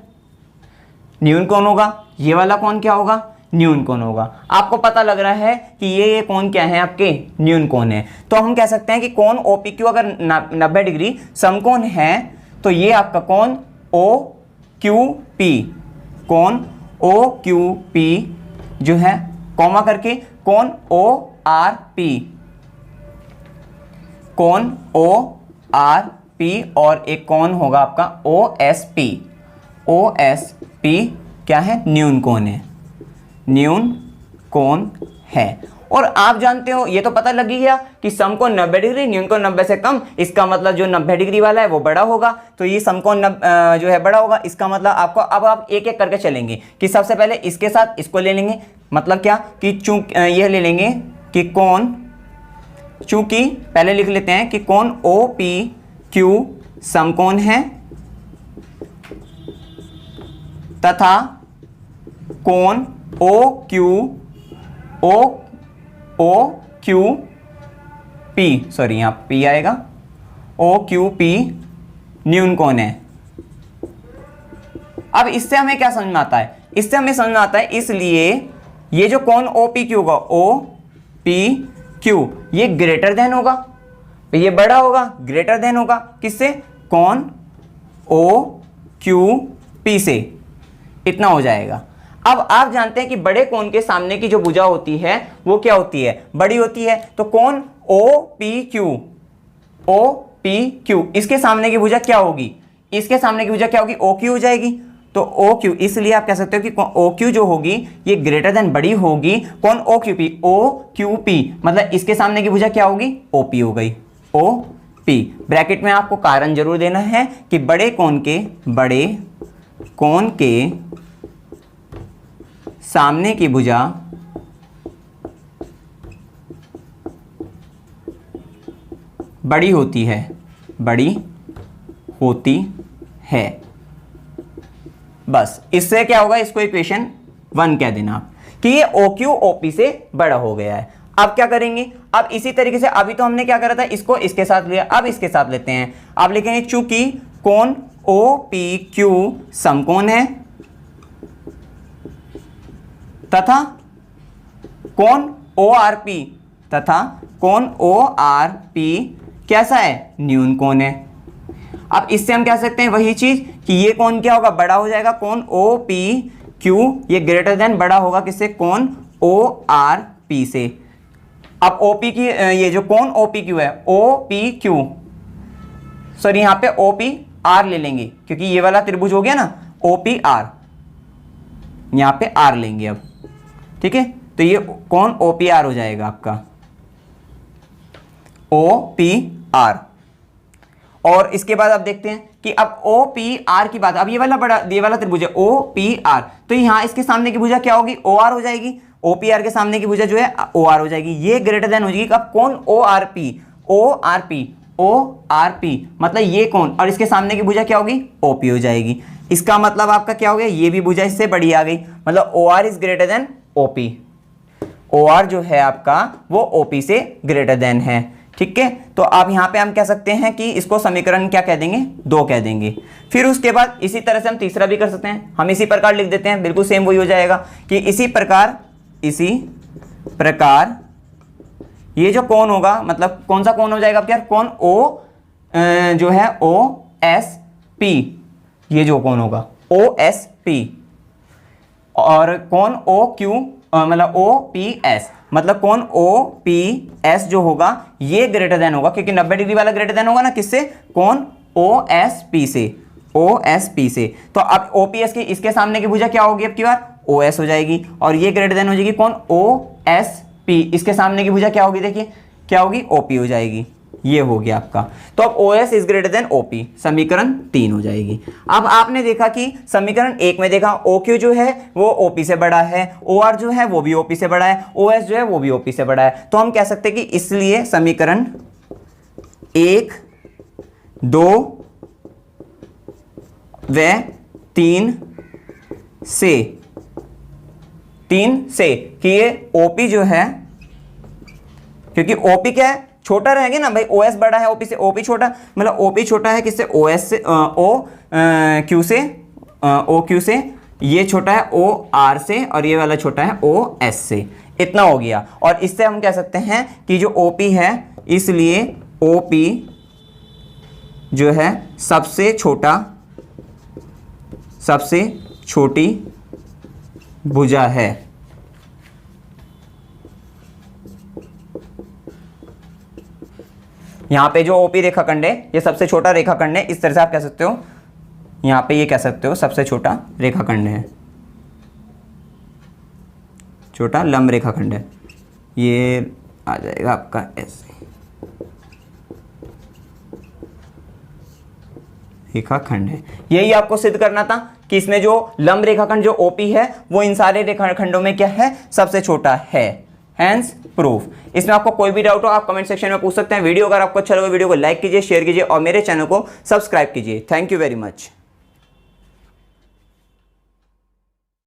न्यून कोण होगा, ये वाला कोण क्या होगा, न्यून कोण होगा। आपको पता लग रहा है कि ये कोण क्या है, आपके न्यून कोण है। तो हम कह सकते हैं कि कोण OPQ अगर 90 डिग्री समकोण है तो ये आपका कोण OQP, कोण OQP जो है कॉमा करके कोण ORP, कोण ORP, और एक कोण होगा आपका OSP। OSP क्या है, न्यून कोण है, न्यून कोण है। और आप जानते हो, ये तो पता लग ही गया कि समकोण 90 डिग्री, न्यून कोण 90 से कम, इसका मतलब जो 90 डिग्री वाला है वो बड़ा होगा, तो ये समकोण जो है बड़ा होगा। इसका मतलब आपको अब आप एक एक करके चलेंगे कि सबसे पहले इसके साथ इसको ले लेंगे, मतलब क्या कि यह ले लेंगे कि कोण, चूंकि पहले लिख लेते हैं कि कोण OPQ समकोण है तथा कोण OQP, सॉरी यहां P आएगा, OQP न्यून कोण है। अब इससे हमें क्या समझ में आता है, इससे हमें समझ में आता है, इसलिए ये जो कोण OPQ होगा, OPQ ये ग्रेटर देन होगा, ये बड़ा होगा, ग्रेटर देन होगा किससे, कोण OQP से, इतना हो जाएगा। अब आप जानते हैं कि बड़े कोण के सामने की जो भुजा होती है वो क्या होती है, बड़ी होती है। तो कोण OPQ इसके सामने की भुजा क्या होगी, इसके सामने की भुजा क्या होगी, OQ हो जाएगी। तो OQ, इसलिए आप कह सकते हो कि OQ जो होगी ये ग्रेटर देन बड़ी होगी कोण OQP, मतलब इसके सामने की भुजा क्या होगी, OP हो गई, OP। ब्रैकेट में आपको कारण जरूर देना है कि बड़े कोण के सामने की भुजा बड़ी होती है, बड़ी होती है। बस इससे क्या होगा, इसको इक्वेशन 1 कह देना आप कि ये OQ OP से बड़ा हो गया है। अब क्या करेंगे, अब इसी तरीके से अभी तो हमने क्या करा था, इसको इसके साथ लिया, अब इसके साथ लेते हैं। आप लिखेंगे चूंकि कोण OPQ समकोण है तथा कोण ORP कैसा है, न्यून कोण है। अब इससे हम कह सकते हैं वही चीज कि ये कोण क्या होगा, बड़ा हो जाएगा, कोण OPQ ये ग्रेटर देन बड़ा होगा किससे, कोण ORP से। अब OP की ये जो कोण OPQ है, OPQ सॉरी यहां पे OPR ले लेंगे क्योंकि ये वाला त्रिभुज हो गया ना OPR, यहाँ पे आर लेंगे अब, ठीक है। तो ये कौन OPR हो जाएगा आपका, OPR। और इसके बाद आप देखते हैं कि अब OPR की बात, अब ये वाला त्रिभुज है OPR, तो यहाँ इसके सामने की भुजा क्या होगी, OR हो जाएगी। OPR के सामने की भुजा जो है OR हो जाएगी, ये ग्रेटर देन हो जाएगी। अब कौन, ORP मतलब ये कौन, और इसके सामने की भुजा क्या होगी, OP हो जाएगी। इसका मतलब आपका क्या हो गया, ये भी भुजा इससे बड़ी आ गई, मतलब OR is greater then OP। OR जो है आपका वो OP से ग्रेटर देन है, ठीक है। तो आप यहां पे हम कह सकते हैं कि इसको समीकरण क्या कह देंगे, 2 कह देंगे। फिर उसके बाद इसी तरह से हम तीसरा भी कर सकते हैं, हम इसी प्रकार लिख देते हैं, बिल्कुल सेम वही हो जाएगा कि इसी प्रकार ये जो कोण होगा, मतलब कौन सा कोण हो जाएगा आपके यार, कोण जो है OSP, ये जो कोण होगा OSP, और कौन OQ मतलब OPS, मतलब कौन OPS जो होगा ये ग्रेटर देन होगा, क्योंकि 90 डिग्री वाला ग्रेटर देन होगा ना किससे, कौन OSP से। तो अब OPS की इसके सामने की भुजा क्या होगी अब की बार, OS हो जाएगी, और ये ग्रेटर देन हो जाएगी कौन, OSP, इसके सामने की भुजा क्या होगी, देखिए क्या होगी, OP हो जाएगी। ये हो गया आपका। तो अब OS is greater then OP, समीकरण 3 हो जाएगी। अब आपने देखा कि समीकरण 1 में देखा OQ जो है वो OP से बड़ा है, OR जो है वो भी OP से बड़ा है, OS जो है वो भी OP से बड़ा है। तो हम कह सकते हैं कि इसलिए समीकरण 1, 2 व 3 से कि ये OP जो है, क्योंकि OP क्या है, छोटा रहेंगे ना भाई, OS बड़ा है OP से, OP छोटा, मतलब OP छोटा है किससे, OS से, OQ से, ये छोटा है OR से, और ये वाला छोटा है OS से। इतना हो गया। और इससे हम कह सकते हैं कि जो OP है, इसलिए OP जो है सबसे छोटी भुजा है। यहां पे जो OP रेखाखंड है ये सबसे छोटा रेखाखंड है, इस तरह से आप कह सकते हो, यहां पे ये कह सकते हो सबसे छोटा रेखाखंड है, छोटा लंब रेखाखंड है, ये आ जाएगा आपका ऐसे रेखाखंड है। यही आपको सिद्ध करना था कि इसमें जो लंब रेखाखंड जो OP है वो इन सारे रेखाखंडों में क्या है, सबसे छोटा है। Hence proof. इसमें आपको कोई भी डाउट हो आप कमेंट सेक्शन में पूछ सकते हैं। वीडियो अगर आपको अच्छा लगे वीडियो को लाइक कीजिए, शेयर कीजिए और मेरे चैनल को सब्सक्राइब कीजिए। Thank you very much.